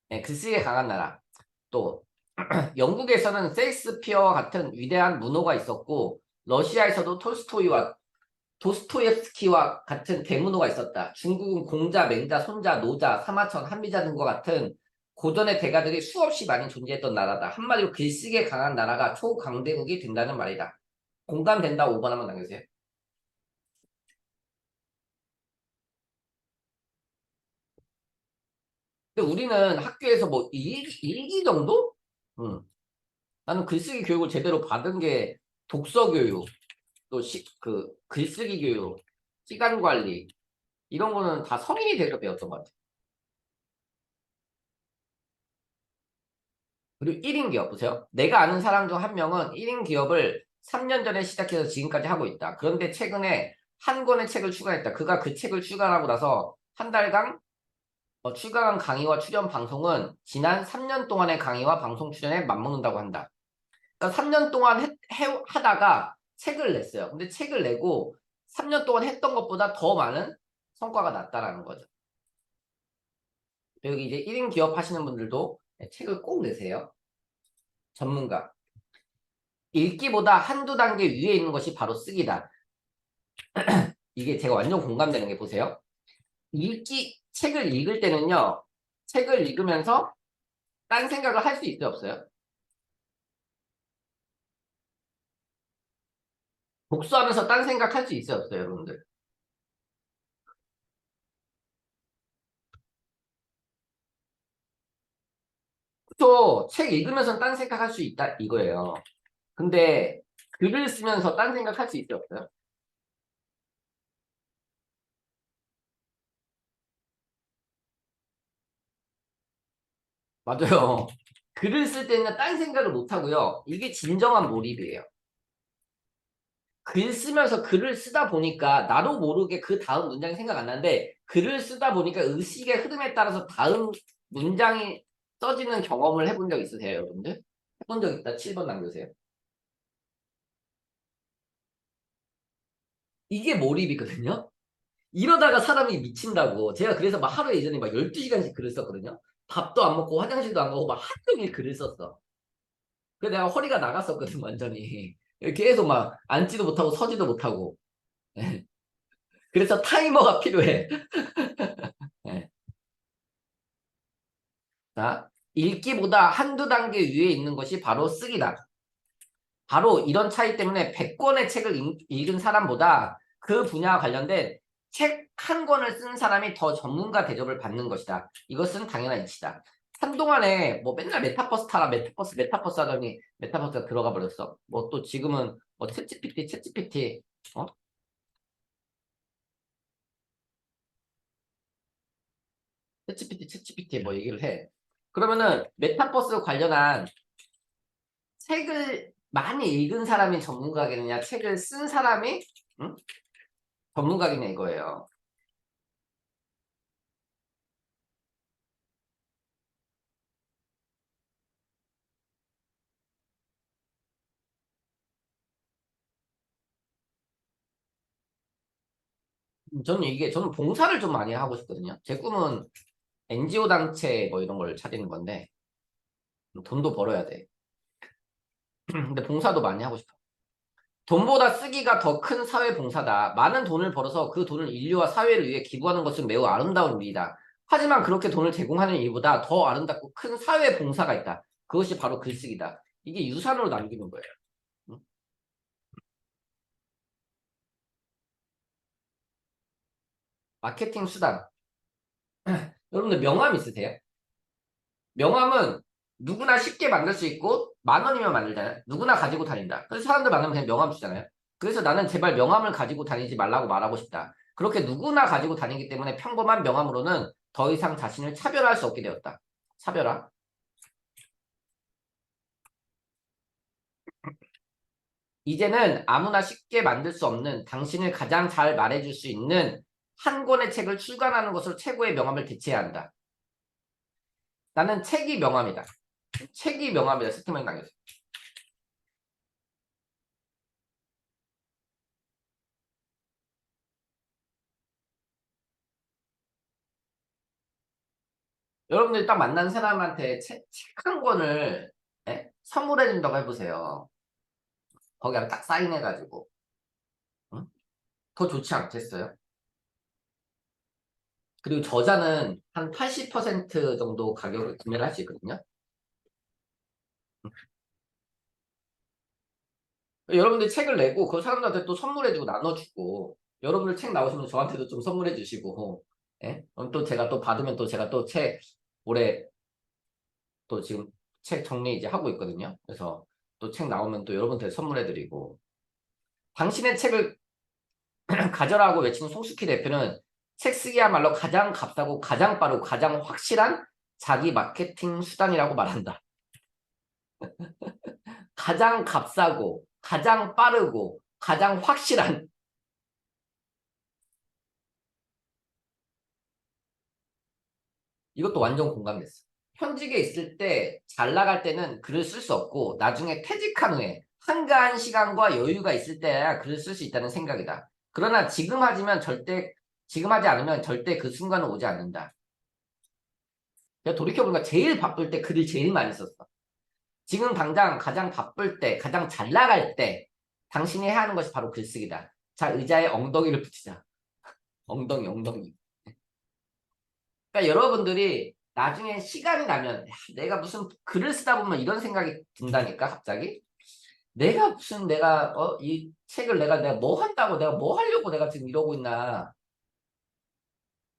네, 글쓰기에 강한 나라. 또 영국에서는 세익스피어와 같은 위대한 문호가 있었고 러시아에서도 톨스토이와 도스토옙스키와 같은 대문호가 있었다. 중국은 공자, 맹자, 손자, 노자, 사마천, 한미자 등과 같은 고전의 대가들이 수없이 많이 존재했던 나라다. 한마디로 글쓰기에 강한 나라가 초강대국이 된다는 말이다. 공감된다 5번 한번 남겨주세요. 근데 우리는 학교에서 뭐 일기 정도? 나는 글쓰기 교육을 제대로 받은 게 독서 교육, 또 그 글쓰기 교육, 시간 관리 이런 거는 다 성인이 돼서 배웠던 것 같아요. 그리고 1인 기업 보세요. 내가 아는 사람 중 한 명은 1인 기업을 3년 전에 시작해서 지금까지 하고 있다. 그런데 최근에 한 권의 책을 출간했다. 그가 그 책을 출간하고 나서 한 달간 출간한 강의와 출연 방송은 지난 3년 동안의 강의와 방송 출연에 맞먹는다고 한다. 그러니까 3년 동안 하다가 책을 냈어요. 근데 책을 내고 3년 동안 했던 것보다 더 많은 성과가 났다라는 거죠. 여기 이제 1인 기업 하시는 분들도 책을 꼭 내세요. 전문가. 읽기보다 한두 단계 위에 있는 것이 바로 쓰기다. 이게 제가 완전 공감되는 게 보세요. 책을 읽을 때는요. 책을 읽으면서 딴 생각을 할 수 있어요, 없어요? 복수하면서 딴 생각 할 수 있어요, 없어요, 여러분들? 그쵸? 책 읽으면서 딴 생각 할 수 있다, 이거예요. 근데 글을 쓰면서 딴 생각 할 수 있어요, 없어요? 맞아요. 글을 쓸 때는 딴 생각을 못 하고요. 이게 진정한 몰입이에요. 글 쓰면서 글을 쓰다 보니까 나도 모르게 그 다음 문장이 생각 안 나는데 글을 쓰다 보니까 의식의 흐름에 따라서 다음 문장이 써지는 경험을 해본 적 있으세요, 여러분들? 해본 적 있다. 7번 남겨주세요. 이게 몰입이거든요. 이러다가 사람이 미친다고. 제가 그래서 막 하루에 예전에 막 12시간씩 글을 썼거든요. 밥도 안 먹고 화장실도 안 가고 막 하루 종일 글을 썼어. 그래서 내가 허리가 나갔었거든, 완전히. 계속 막 앉지도 못하고 서지도 못하고. 그래서 타이머가 필요해. 네. 자, 읽기보다 한두 단계 위에 있는 것이 바로 쓰기다. 바로 이런 차이 때문에 100권의 책을 읽은 사람보다 그 분야와 관련된 책 한 권을 쓴 사람이 더 전문가 대접을 받는 것이다. 이것은 당연한 이치다. 한동안에 뭐 맨날 메타버스 타라, 메타버스 하더니 메타버스가 들어가 버렸어. 뭐 또 지금은 뭐 챗GPT, 어? 챗GPT 뭐 얘기를 해. 그러면은 메타버스 관련한 책을 많이 읽은 사람이 전문가겠느냐, 책을 쓴 사람이 응? 전문가겠냐 이거예요. 저는 봉사를 좀 많이 하고 싶거든요. 제 꿈은 NGO 단체 뭐 이런 걸 차리는 건데 돈도 벌어야 돼. 근데 봉사도 많이 하고 싶어. 돈보다 쓰기가 더 큰 사회 봉사다. 많은 돈을 벌어서 그 돈을 인류와 사회를 위해 기부하는 것은 매우 아름다운 일이다. 하지만 그렇게 돈을 제공하는 일보다 더 아름답고 큰 사회 봉사가 있다. 그것이 바로 글쓰기다. 이게 유산으로 남기는 거예요. 응? 마케팅 수단. 여러분들 명함 있으세요? 명함은 누구나 쉽게 만들 수 있고 10,000원이면 만들잖아요. 누구나 가지고 다닌다. 그래서 사람들 만나면 그냥 명함 주잖아요. 그래서 나는 제발 명함을 가지고 다니지 말라고 말하고 싶다. 그렇게 누구나 가지고 다니기 때문에 평범한 명함으로는 더 이상 자신을 차별할 수 없게 되었다. 차별화. 이제는 아무나 쉽게 만들 수 없는 당신을 가장 잘 말해줄 수 있는 한 권의 책을 출간하는 것으로 최고의 명함을 대체해야 한다. 나는 책이 명함이다. 책이 명함이다. 스티븐 강교수. 여러분들이 딱 만난 사람한테 책 한 권을 예? 선물해 준다고 해보세요. 거기다가 딱 사인해가지고. 응? 더 좋지 않겠어요? 그리고 저자는 한 80% 정도 가격을 구매를 할 수 있거든요. 여러분들이 책을 내고 그 사람들한테 또 선물해주고 나눠주고 여러분들 책 나오시면 저한테도 좀 선물해 주시고 예? 그럼 또 제가 또 받으면 또 제가 또 책 올해 또 지금 책 정리 이제 하고 있거든요. 그래서 또 책 나오면 또 여러분한테 선물해 드리고 당신의 책을 가져라고 외치는 송스키 대표는 책 쓰기야말로 가장 값싸고 가장 빠르고 가장 확실한 자기 마케팅 수단이라고 말한다. 가장 값싸고 가장 빠르고 가장 확실한 이것도 완전 공감됐어. 현직에 있을 때 잘 나갈 때는 글을 쓸 수 없고 나중에 퇴직한 후에 한가한 시간과 여유가 있을 때야 글을 쓸 수 있다는 생각이다. 그러나 지금 하지 않으면 절대 그 순간은 오지 않는다. 내가 돌이켜보니까 제일 바쁠 때 글을 제일 많이 썼어. 지금 당장 가장 바쁠 때, 가장 잘 나갈 때 당신이 해야 하는 것이 바로 글쓰기다. 자, 의자에 엉덩이를 붙이자. 엉덩이. 그러니까 여러분들이 나중에 시간이 나면 내가 무슨 글을 쓰다 보면 이런 생각이 든다니까 갑자기. 내가 이 책을 내가 뭐 한다고 내가 뭐 하려고 내가 지금 이러고 있나.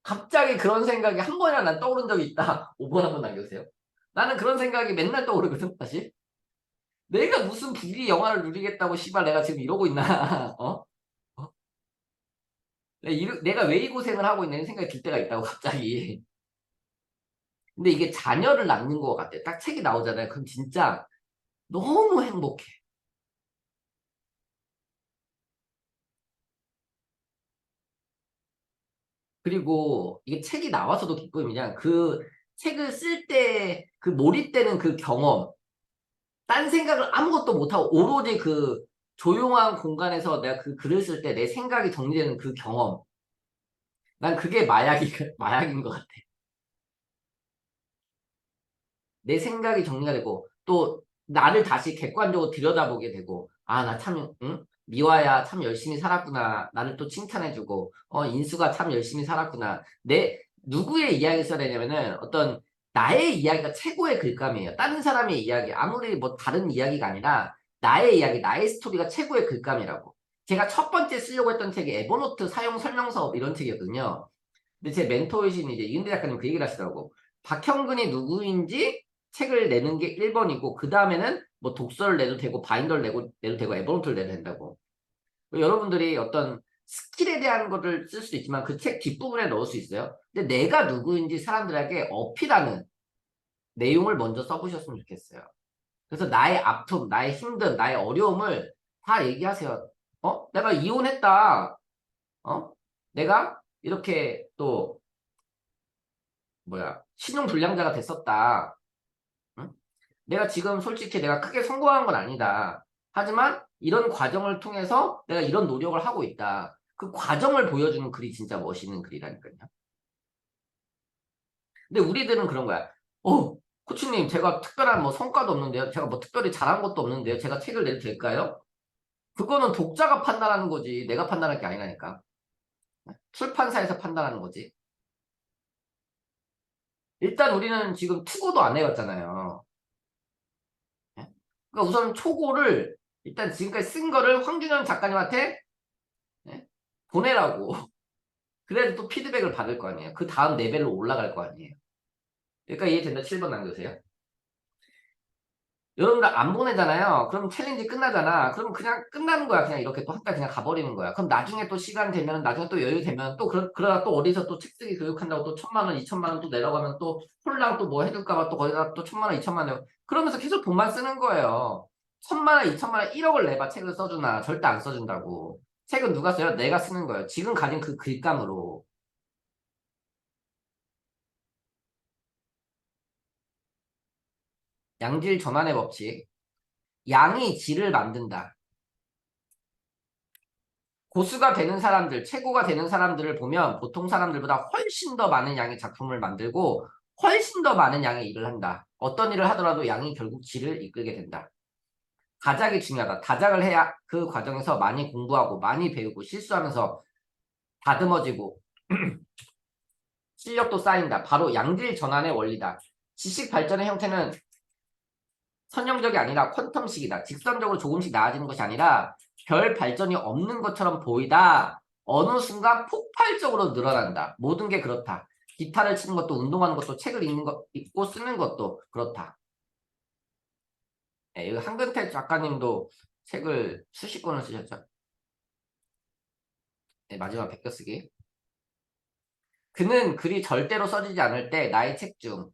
갑자기 그런 생각이 한 번이나 난 떠오른 적이 있다. 5번 한번 남겨주세요. 나는 그런 생각이 맨날 떠오르거든 사실. 내가 무슨 부귀 영화를 누리겠다고 씨발 내가 지금 이러고 있나. 어? 어? 내가 왜 이 고생을 하고 있는 생각이 들 때가 있다고 갑자기. 근데 이게 자녀를 낳는 것 같아. 딱 책이 나오잖아요. 그럼 진짜 너무 행복해. 그리고 이게 책이 나와서도 기쁨이냐. 그 책을 쓸 때 그 몰입되는 그 경험. 딴 생각을 아무것도 못하고 오로지 그 조용한 공간에서 내가 그 글을 쓸 때 내 생각이 정리되는 그 경험. 난 그게 마약인 것 같아. 내 생각이 정리가 되고 또 나를 다시 객관적으로 들여다보게 되고 아, 나 참, 응? 미화야 참 열심히 살았구나. 나를 또 칭찬해주고 인수가 참 열심히 살았구나. 누구의 이야기를 써야 되냐면은 어떤 나의 이야기가 최고의 글감이에요. 다른 사람의 이야기, 아무리 뭐 다른 이야기가 아니라 나의 이야기, 나의 스토리가 최고의 글감이라고. 제가 첫 번째 쓰려고 했던 책이 에버노트 사용 설명서 이런 책이었거든요. 근데 제 멘토이신 이제 이은대 작가님 그 얘기를 하시더라고. 박형근이 누구인지 책을 내는 게 1번이고, 그 다음에는 뭐 독서를 내도 되고, 바인더를 내도 되고, 에버노트를 내도 된다고. 여러분들이 어떤 스킬에 대한 것을 쓸 수도 있지만 그 책 뒷부분에 넣을 수 있어요. 근데 내가 누구인지 사람들에게 어필하는 내용을 먼저 써보셨으면 좋겠어요. 그래서 나의 아픔, 나의 힘듦, 나의 어려움을 다 얘기하세요. 내가 이혼했다. 내가 이렇게 또 신용불량자가 됐었다. 응? 내가 지금 솔직히 내가 크게 성공한 건 아니다. 하지만 이런 과정을 통해서 내가 이런 노력을 하고 있다. 그 과정을 보여주는 글이 진짜 멋있는 글이라니까요. 근데 우리들은 그런 거야. 코치님, 제가 특별한 뭐 성과도 없는데요. 제가 뭐 특별히 잘한 것도 없는데요. 제가 책을 내도 될까요? 그거는 독자가 판단하는 거지. 내가 판단할 게 아니라니까. 출판사에서 판단하는 거지. 일단 우리는 지금 투고도 안 해봤잖아요. 예? 그러니까 우선 초고를 일단 지금까지 쓴 거를 황준현 작가님한테 예? 보내라고. 그래야지 또 피드백을 받을 거 아니에요. 그 다음 레벨로 올라갈 거 아니에요. 그러니까 이해된다. 7번 남겨주세요. 여러분들 안 보내잖아요. 그럼 챌린지 끝나잖아. 그럼 그냥 끝나는 거야. 그냥 이렇게 또 한 달 그냥 가버리는 거야. 그럼 나중에 또 시간 되면, 나중에 또 여유 되면, 또 그러다 또 어디서 또 책 쓰기 교육한다고 또 1,000만 원, 2,000만 원 또 내려가면 또 홀랑 또 뭐 해줄까봐 또 거기다 또 1,000만 원, 2,000만 원. 그러면서 계속 돈만 쓰는 거예요. 1,000만 원, 2,000만 원, 1억을 내봐 책을 써주나. 절대 안 써준다고. 책은 누가 써요? 내가 쓰는 거예요. 지금 가진 그 글감으로. 양질 전환의 법칙. 양이 질을 만든다. 고수가 되는 사람들, 최고가 되는 사람들을 보면 보통 사람들보다 훨씬 더 많은 양의 작품을 만들고 훨씬 더 많은 양의 일을 한다. 어떤 일을 하더라도 양이 결국 질을 이끌게 된다. 다작이 중요하다. 다작을 해야 그 과정에서 많이 공부하고 많이 배우고 실수하면서 다듬어지고 실력도 쌓인다. 바로 양질 전환의 원리다. 지식 발전의 형태는 선형적이 아니라 퀀텀식이다. 직선적으로 조금씩 나아지는 것이 아니라 별 발전이 없는 것처럼 보이다. 어느 순간 폭발적으로 늘어난다. 모든 게 그렇다. 기타를 치는 것도 운동하는 것도 책을 읽고 쓰는 것도 그렇다. 네, 한근태 작가님도 책을 수십 권을 쓰셨죠. 네, 마지막 베껴쓰기. 그는 글이 절대로 써지지 않을 때 나의 책 중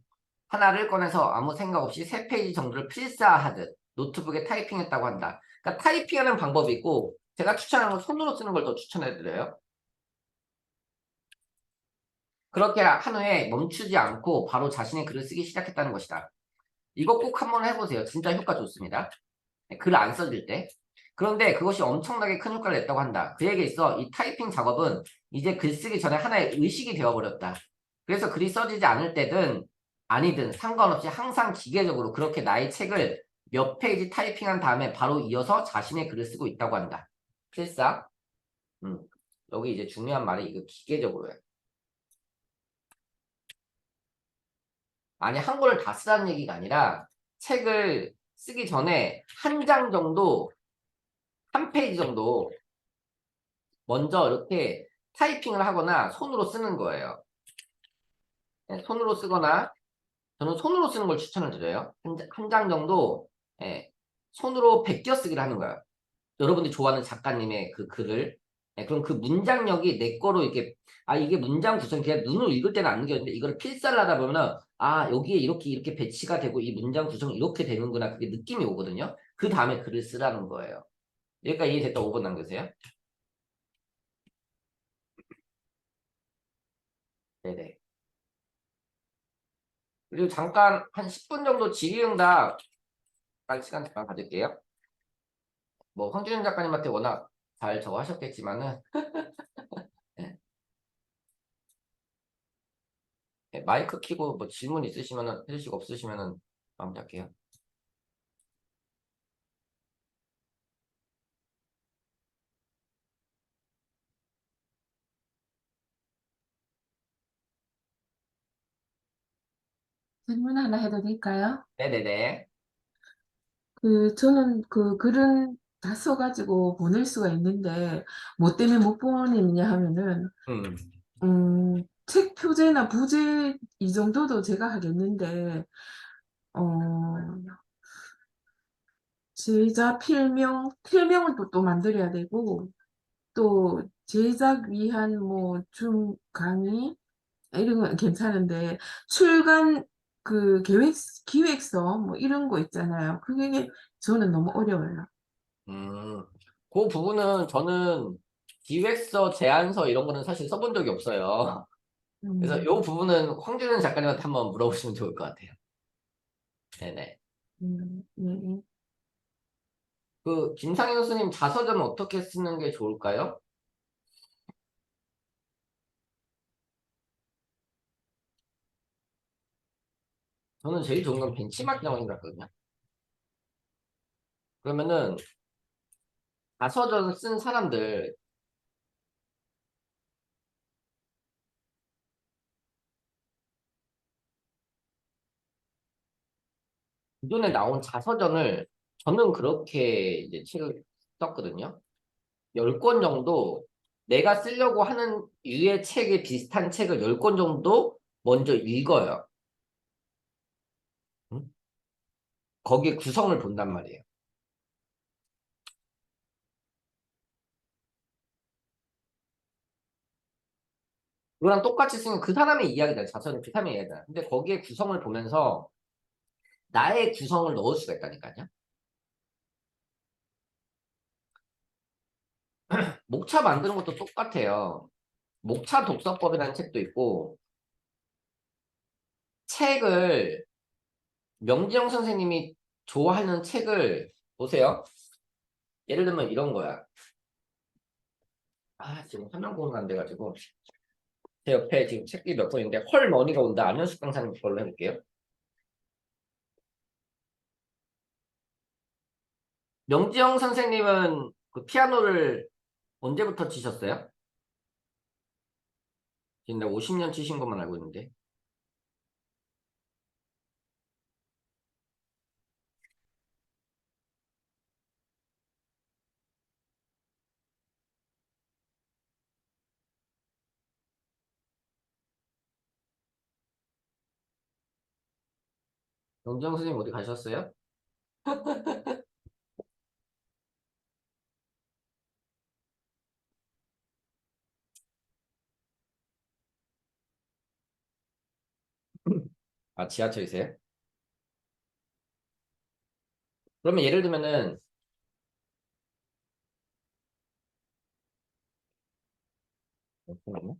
하나를 꺼내서 아무 생각 없이 3페이지 정도를 필사하듯 노트북에 타이핑했다고 한다. 그러니까 타이핑하는 방법이 있고 제가 추천하는 건 손으로 쓰는 걸 더 추천해드려요. 그렇게 한 후에 멈추지 않고 바로 자신의 글을 쓰기 시작했다는 것이다. 이거 꼭 한번 해보세요. 진짜 효과 좋습니다. 글 안 써질 때. 그런데 그것이 엄청나게 큰 효과를 냈다고 한다. 그에게 있어 이 타이핑 작업은 이제 글 쓰기 전에 하나의 의식이 되어버렸다. 그래서 글이 써지지 않을 때든 아니든 상관없이 항상 기계적으로 그렇게 나의 책을 몇 페이지 타이핑한 다음에 바로 이어서 자신의 글을 쓰고 있다고 한다. 필사. 음. 여기 이제 중요한 말이 이거 기계적으로요. 아니, 한권을 다 쓰라는 얘기가 아니라 책을 쓰기 전에 한 장 정도, 한 페이지 정도 먼저 이렇게 타이핑을 하거나 손으로 쓰는 거예요. 네, 손으로 쓰거나 저는 손으로 쓰는 걸 추천을 드려요. 한 장 정도 예, 손으로 베껴 쓰기를 하는 거예요. 여러분들이 좋아하는 작가님의 그 글을 예, 그럼 그 문장력이 내 거로 이렇게 아 이게 문장 구성이 그냥 눈으로 읽을 때는 안 느껴지는데 이거를 필사를 하다 보면은 아 여기에 이렇게 배치가 되고 이 문장 구성이 이렇게 되는구나 그게 느낌이 오거든요. 그 다음에 글을 쓰라는 거예요. 여기까지 이해됐다 5번 남겨주세요. 네네. 그리고 잠깐 한 10분 정도 질의응답 할 시간 잠깐 가질게요. 뭐 황준현 작가님한테 워낙 잘 저거 하셨겠지만은 예, 예, 마이크 켜고 뭐 질문 있으시면은 해주시고 없으시면은 마무리할게요. 질문 하나 해도 될까요? 네네네. 저는 그 글은 다 써가지고 보낼 수가 있는데, 뭐 때문에 못 보내느냐 하면은, 음. 책 표제나 부제 이 정도도 제가 하겠는데, 어, 제자 필명을 또 만들어야 되고, 또 제작 위한 뭐 강의, 이런 건 괜찮은데, 출간 기획서 뭐 이런 거 있잖아요. 그게 저는 너무 어려워요. 음, 그 부분은 저는 기획서, 제안서 이런 거는 사실 써본 적이 없어요. 그래서 이 음, 부분은 황준현 작가님한테 한번 물어보시면 좋을 것 같아요. 네네. 네. 그 김상현 교수님 자서전 어떻게 쓰는 게 좋을까요? 저는 제일 좋은 건 벤치마킹이라고 생각하거든요. 그러면은 자서전 쓴 사람들 기존에 나온 자서전을 저는 그렇게 이제 책을 썼거든요. 10권 정도 내가 쓰려고 하는 유의 책에 비슷한 책을 10권 정도 먼저 읽어요. 응? 거기에 구성을 본단 말이에요. 그거랑 똑같이 쓰면 그 사람의 이야기다. 자서는 그 사람의 이야기다. 근데 거기에 구성을 보면서 나의 구성을 넣을 수가 있다니까요. 목차 만드는 것도 똑같아요. 목차 독서법이라는 책도 있고 책을 명지영 선생님이 좋아하는 책을 보세요. 예를 들면 이런 거야. 아 지금 화면 공유가 안 돼가지고 제 옆에 지금 책이 몇 권인데 헐머니가 온다 안현숙 강사님 걸로 해볼게요. 명지영 선생님은 그 피아노를 언제부터 치셨어요? 지금 내가 50년 치신 것만 알고 있는데 명지영 선생님 어디 가셨어요? 아 지하철이세요? 그러면 예를 들면은 잠깐만요.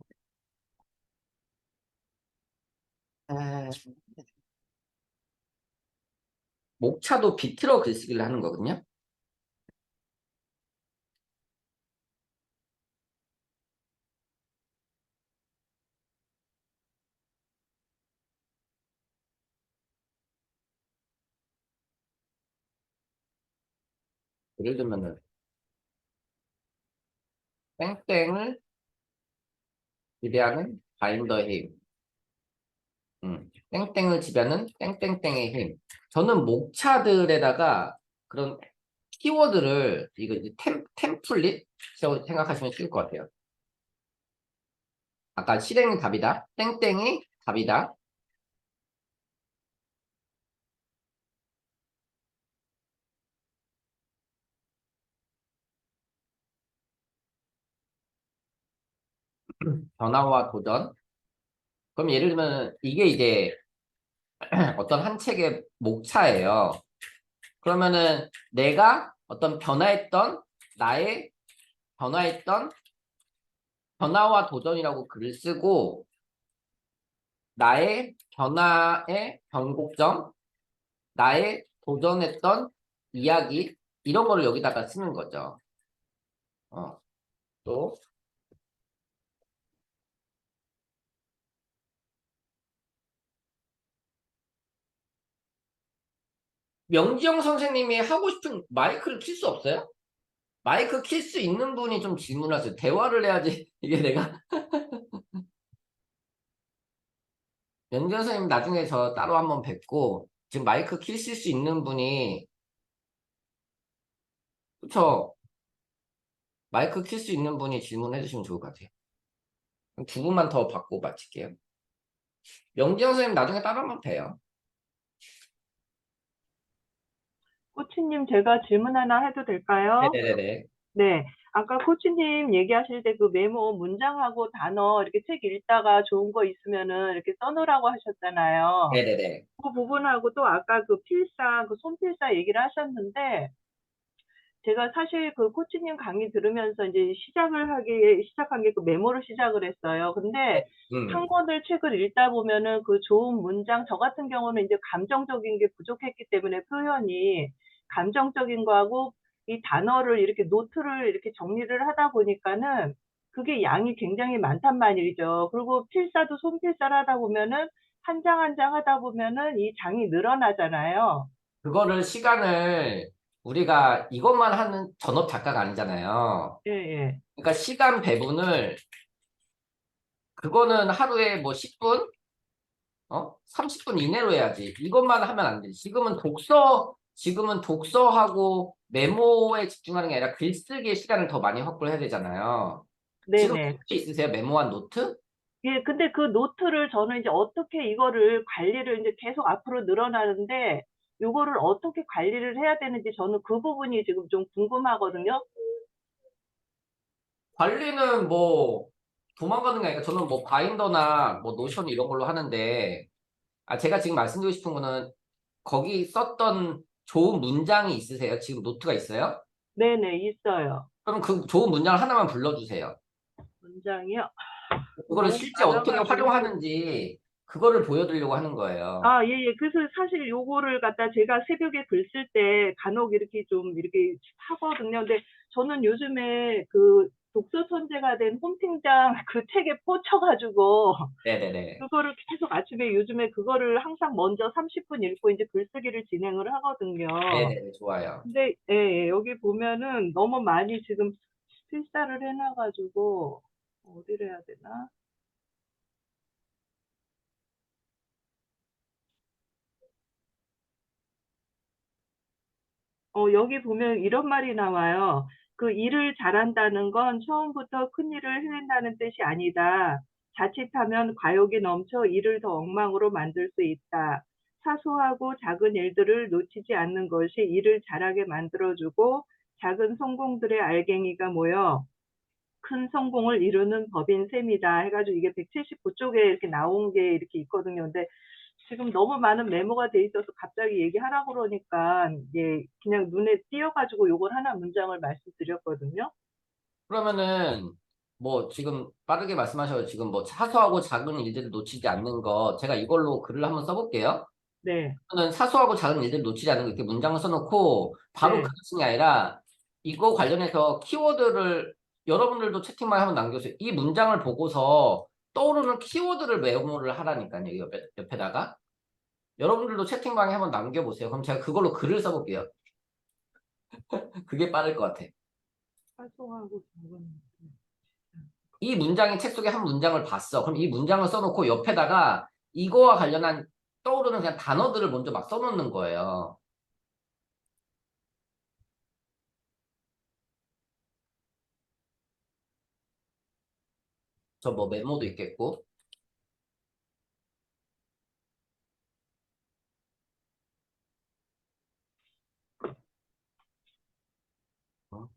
아, 목차도 비틀어 글쓰기를 하는 거거든요. 예를 들면은 땡땡을 지배하는 바인더의 힘. 땡땡을 지배하는 땡땡땡의 힘. 저는 목차들에다가 그런 키워드를 이거 이제 템플릿이라고 생각하시면 쉬울 것 같아요. 아까 실행이 답이다. 땡땡이 답이다. 변화와 도전. 그럼 예를 들면 이게 이제 어떤 한 책의 목차예요. 그러면은 내가 어떤 나의 변화했던 변화와 도전이라고 글을 쓰고 나의 변화의 변곡점, 나의 도전했던 이야기 이런 거를 여기다가 쓰는 거죠. 또 명지영 선생님이 하고 싶은 마이크를 킬 수 없어요? 마이크 킬 수 있는 분이 좀 질문하세요. 대화를 해야지 이게 내가 명지영 선생님 나중에 저 따로 한번 뵙고 지금 마이크 킬실 수 있는 분이 그쵸? 마이크 킬 수 있는 분이 질문해 주시면 좋을 것 같아요. 그럼 두 분만 더 받고 마칠게요. 명지영 선생님 나중에 따로 한번 봬요. 코치님, 제가 질문 하나 해도 될까요? 네네네네. 네. 아까 코치님 얘기하실 때 그 메모 문장하고 단어 이렇게 책 읽다가 좋은 거 있으면은 이렇게 써놓으라고 하셨잖아요. 네네네. 그 부분하고 또 아까 그 손필사 얘기를 하셨는데, 제가 사실 그 코치님 강의 들으면서 이제 시작한 게 그 메모를 시작을 했어요. 근데 한 권을 책을 읽다 보면은 그 좋은 문장, 저 같은 경우는 이제 감정적인 게 부족했기 때문에 표현이 감정적인 거하고 이 단어를 이렇게 노트를 이렇게 정리를 하다 보니까는 그게 양이 굉장히 많단 말이죠. 그리고 손필사를 하다 보면은 한 장 한 장 하다 보면은 이 장이 늘어나잖아요. 그거를 시간을 우리가 이것만 하는 전업 작가가 아니잖아요. 예, 예. 그러니까 시간 배분을 그거는 하루에 뭐 10분, 30분 이내로 해야지. 이것만 하면 안 돼. 지금은 독서하고 메모에 집중하는 게 아니라 글쓰기에 시간을 더 많이 확보를 해야 되잖아요. 지금 네네. 노트 있으세요? 메모한 노트? 예, 근데 그 노트를 저는 이제 어떻게 이거를 관리를 이제 계속 앞으로 늘어나는데, 요거를 어떻게 관리를 해야 되는지 저는 그 부분이 지금 좀 궁금하거든요. 관리는 뭐 도망가는 게 아니라 저는 뭐 바인더나 뭐 노션 이런 걸로 하는데 제가 지금 말씀드리고 싶은 거는 거기 썼던 좋은 문장이 있으세요? 지금 노트가 있어요? 네네, 있어요. 그럼 그 좋은 문장 하나만 불러주세요. 문장이요? 그거를 너무 실제 어떻게 많아가지고. 활용하는지 그거를 보여드리려고 하는 거예요. 아, 예, 예. 그래서 사실 요거를 갖다 제가 새벽에 글 쓸 때 간혹 이렇게 좀 이렇게 하거든요. 근데 저는 요즘에 그 독서 천재가 된 홍팀장 그 책에 꽂혀가지고 네네네. 그거를 계속 아침에 요즘에 그거를 항상 먼저 30분 읽고 이제 글쓰기를 진행을 하거든요. 네네네. 좋아요. 근데 예, 예, 여기 보면은 너무 많이 지금 필사를 해놔가지고 어디를 해야 되나? 여기 보면 이런 말이 나와요. 그 일을 잘한다는 건 처음부터 큰 일을 해낸다는 뜻이 아니다. 자칫하면 과욕이 넘쳐 일을 더 엉망으로 만들 수 있다. 사소하고 작은 일들을 놓치지 않는 것이 일을 잘하게 만들어주고 작은 성공들의 알갱이가 모여 큰 성공을 이루는 법인 셈이다. 해가지고 이게 179쪽에 이렇게 나온 게 이렇게 있거든요. 근데 지금 너무 많은 메모가 돼 있어서 갑자기 얘기하라고 그러니까 예, 그냥 눈에 띄어가지고 요걸 하나 문장을 말씀드렸거든요. 그러면은 뭐 지금 빠르게 말씀하셔서 지금 뭐 사소하고 작은 일들을 놓치지 않는 거 제가 이걸로 글을 한번 써볼게요. 네, 저는 사소하고 작은 일들을 놓치지 않는 거 이렇게 문장을 써놓고 바로 네, 글을 쓰는 게 아니라 이거 관련해서 키워드를 여러분들도 채팅방에 한번 남겨주세요. 이 문장을 보고서 떠오르는 키워드를 메모를 하라니까요. 옆에다가. 여러분들도 채팅방에 한번 남겨보세요. 그럼 제가 그걸로 글을 써볼게요. 그게 빠를 것 같아. 사소하고 작은 이 문장이 책 속에 한 문장을 봤어. 그럼 이 문장을 써놓고 옆에다가 이거와 관련한 떠오르는 그냥 단어들을 먼저 막 써놓는 거예요. 저 뭐 메모도 있겠고.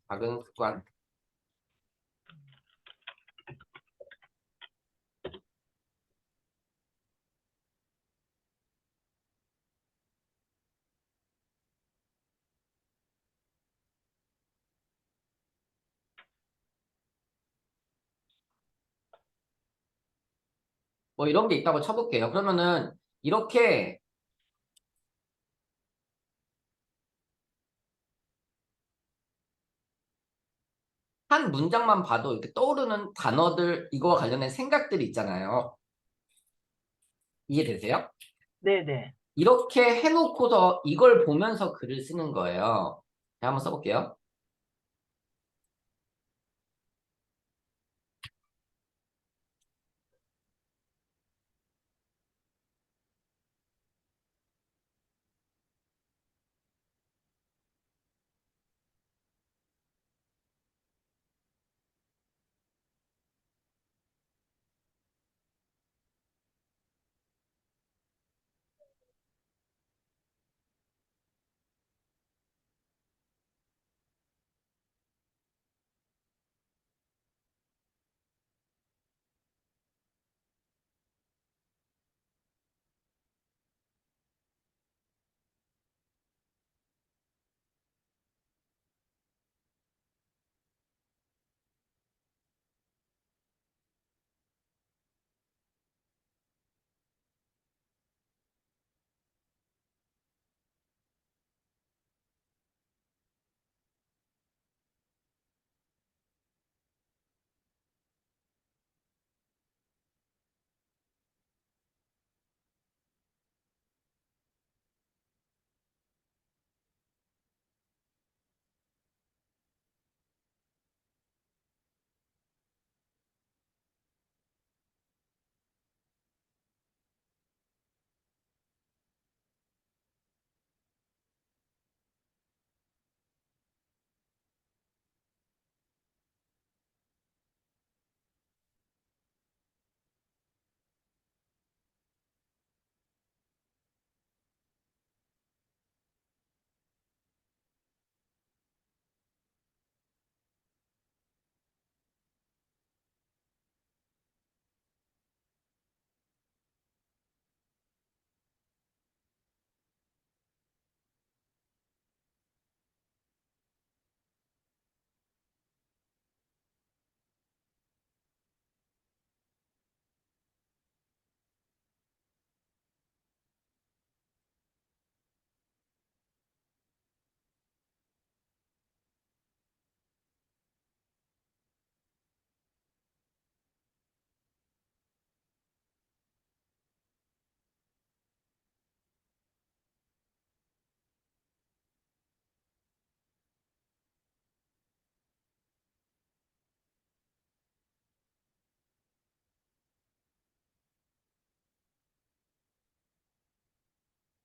작은 습관. 뭐 이런 게 있다고 쳐볼게요. 그러면은 이렇게 한 문장만 봐도 이렇게 떠오르는 단어들, 이거와 관련된 생각들이 있잖아요. 이해되세요? 네네. 이렇게 해놓고서 이걸 보면서 글을 쓰는 거예요. 자, 한번 써볼게요.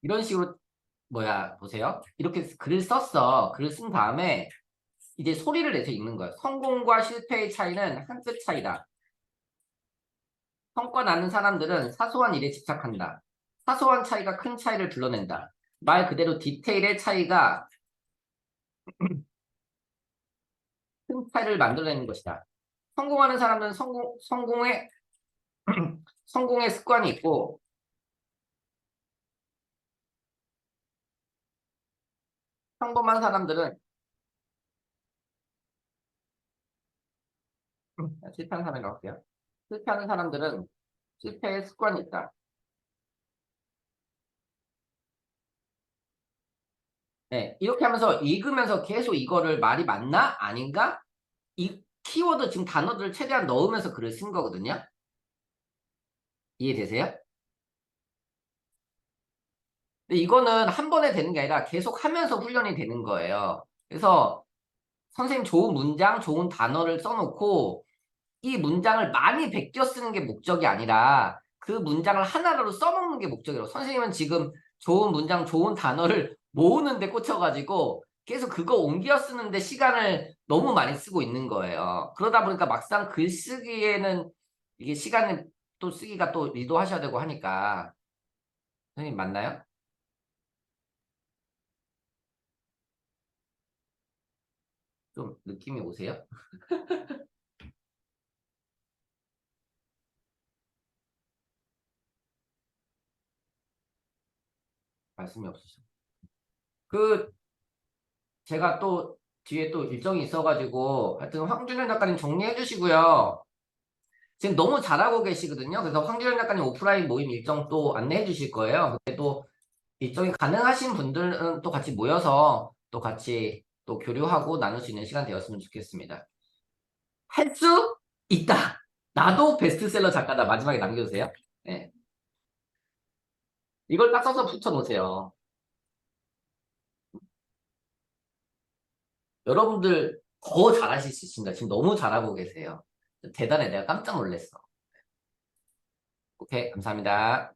이런 식으로 보세요. 이렇게 글을 썼어. 글을 쓴 다음에 이제 소리를 내서 읽는 거예요. 성공과 실패의 차이는 한 끗 차이다. 성과 나는 사람들은 사소한 일에 집착한다. 사소한 차이가 큰 차이를 불러낸다. 말 그대로 디테일의 차이가 큰 차이를 만들어내는 것이다. 성공하는 사람들은 성공의 습관이 있고, 평범한 사람들은 실패하는 사람이라고 할게요. 실패하는 사람들은 실패의 습관이 있다. 네, 이렇게 하면서 읽으면서 계속 이거를 말이 맞나? 아닌가? 이 키워드 지금 단어들을 최대한 넣으면서 글을 쓴 거거든요. 이해되세요? 근데 이거는 한 번에 되는 게 아니라 계속 하면서 훈련이 되는 거예요. 그래서 선생님 좋은 문장, 좋은 단어를 써놓고 이 문장을 많이 베껴 쓰는 게 목적이 아니라 그 문장을 하나로 써먹는 게 목적이라고. 선생님은 지금 좋은 문장, 좋은 단어를 모으는데 꽂혀가지고 계속 그거 옮겨 쓰는데 시간을 너무 많이 쓰고 있는 거예요. 그러다 보니까 막상 글쓰기에는 이게 시간을 또 쓰기가 또 일도 하셔야 되고 하니까. 선생님 맞나요? 좀 느낌이 오세요? 말씀이 없으시죠? 제가 또 뒤에 또 일정이 있어가지고 하여튼 황준현 작가님 정리해 주시고요. 지금 너무 잘하고 계시거든요. 그래서 황준현 작가님 오프라인 모임 일정 또 안내해 주실 거예요. 근데 또 일정이 가능하신 분들은 또 같이 모여서 또 같이 또 교류하고 나눌 수 있는 시간 되었으면 좋겠습니다. 할 수 있다. 나도 베스트셀러 작가다. 마지막에 남겨주세요. 네. 이걸 딱 써서 붙여놓으세요. 여러분들 더 잘하실 수 있습니다. 지금 너무 잘하고 계세요. 대단해. 내가 깜짝 놀랐어. 오케이, 감사합니다.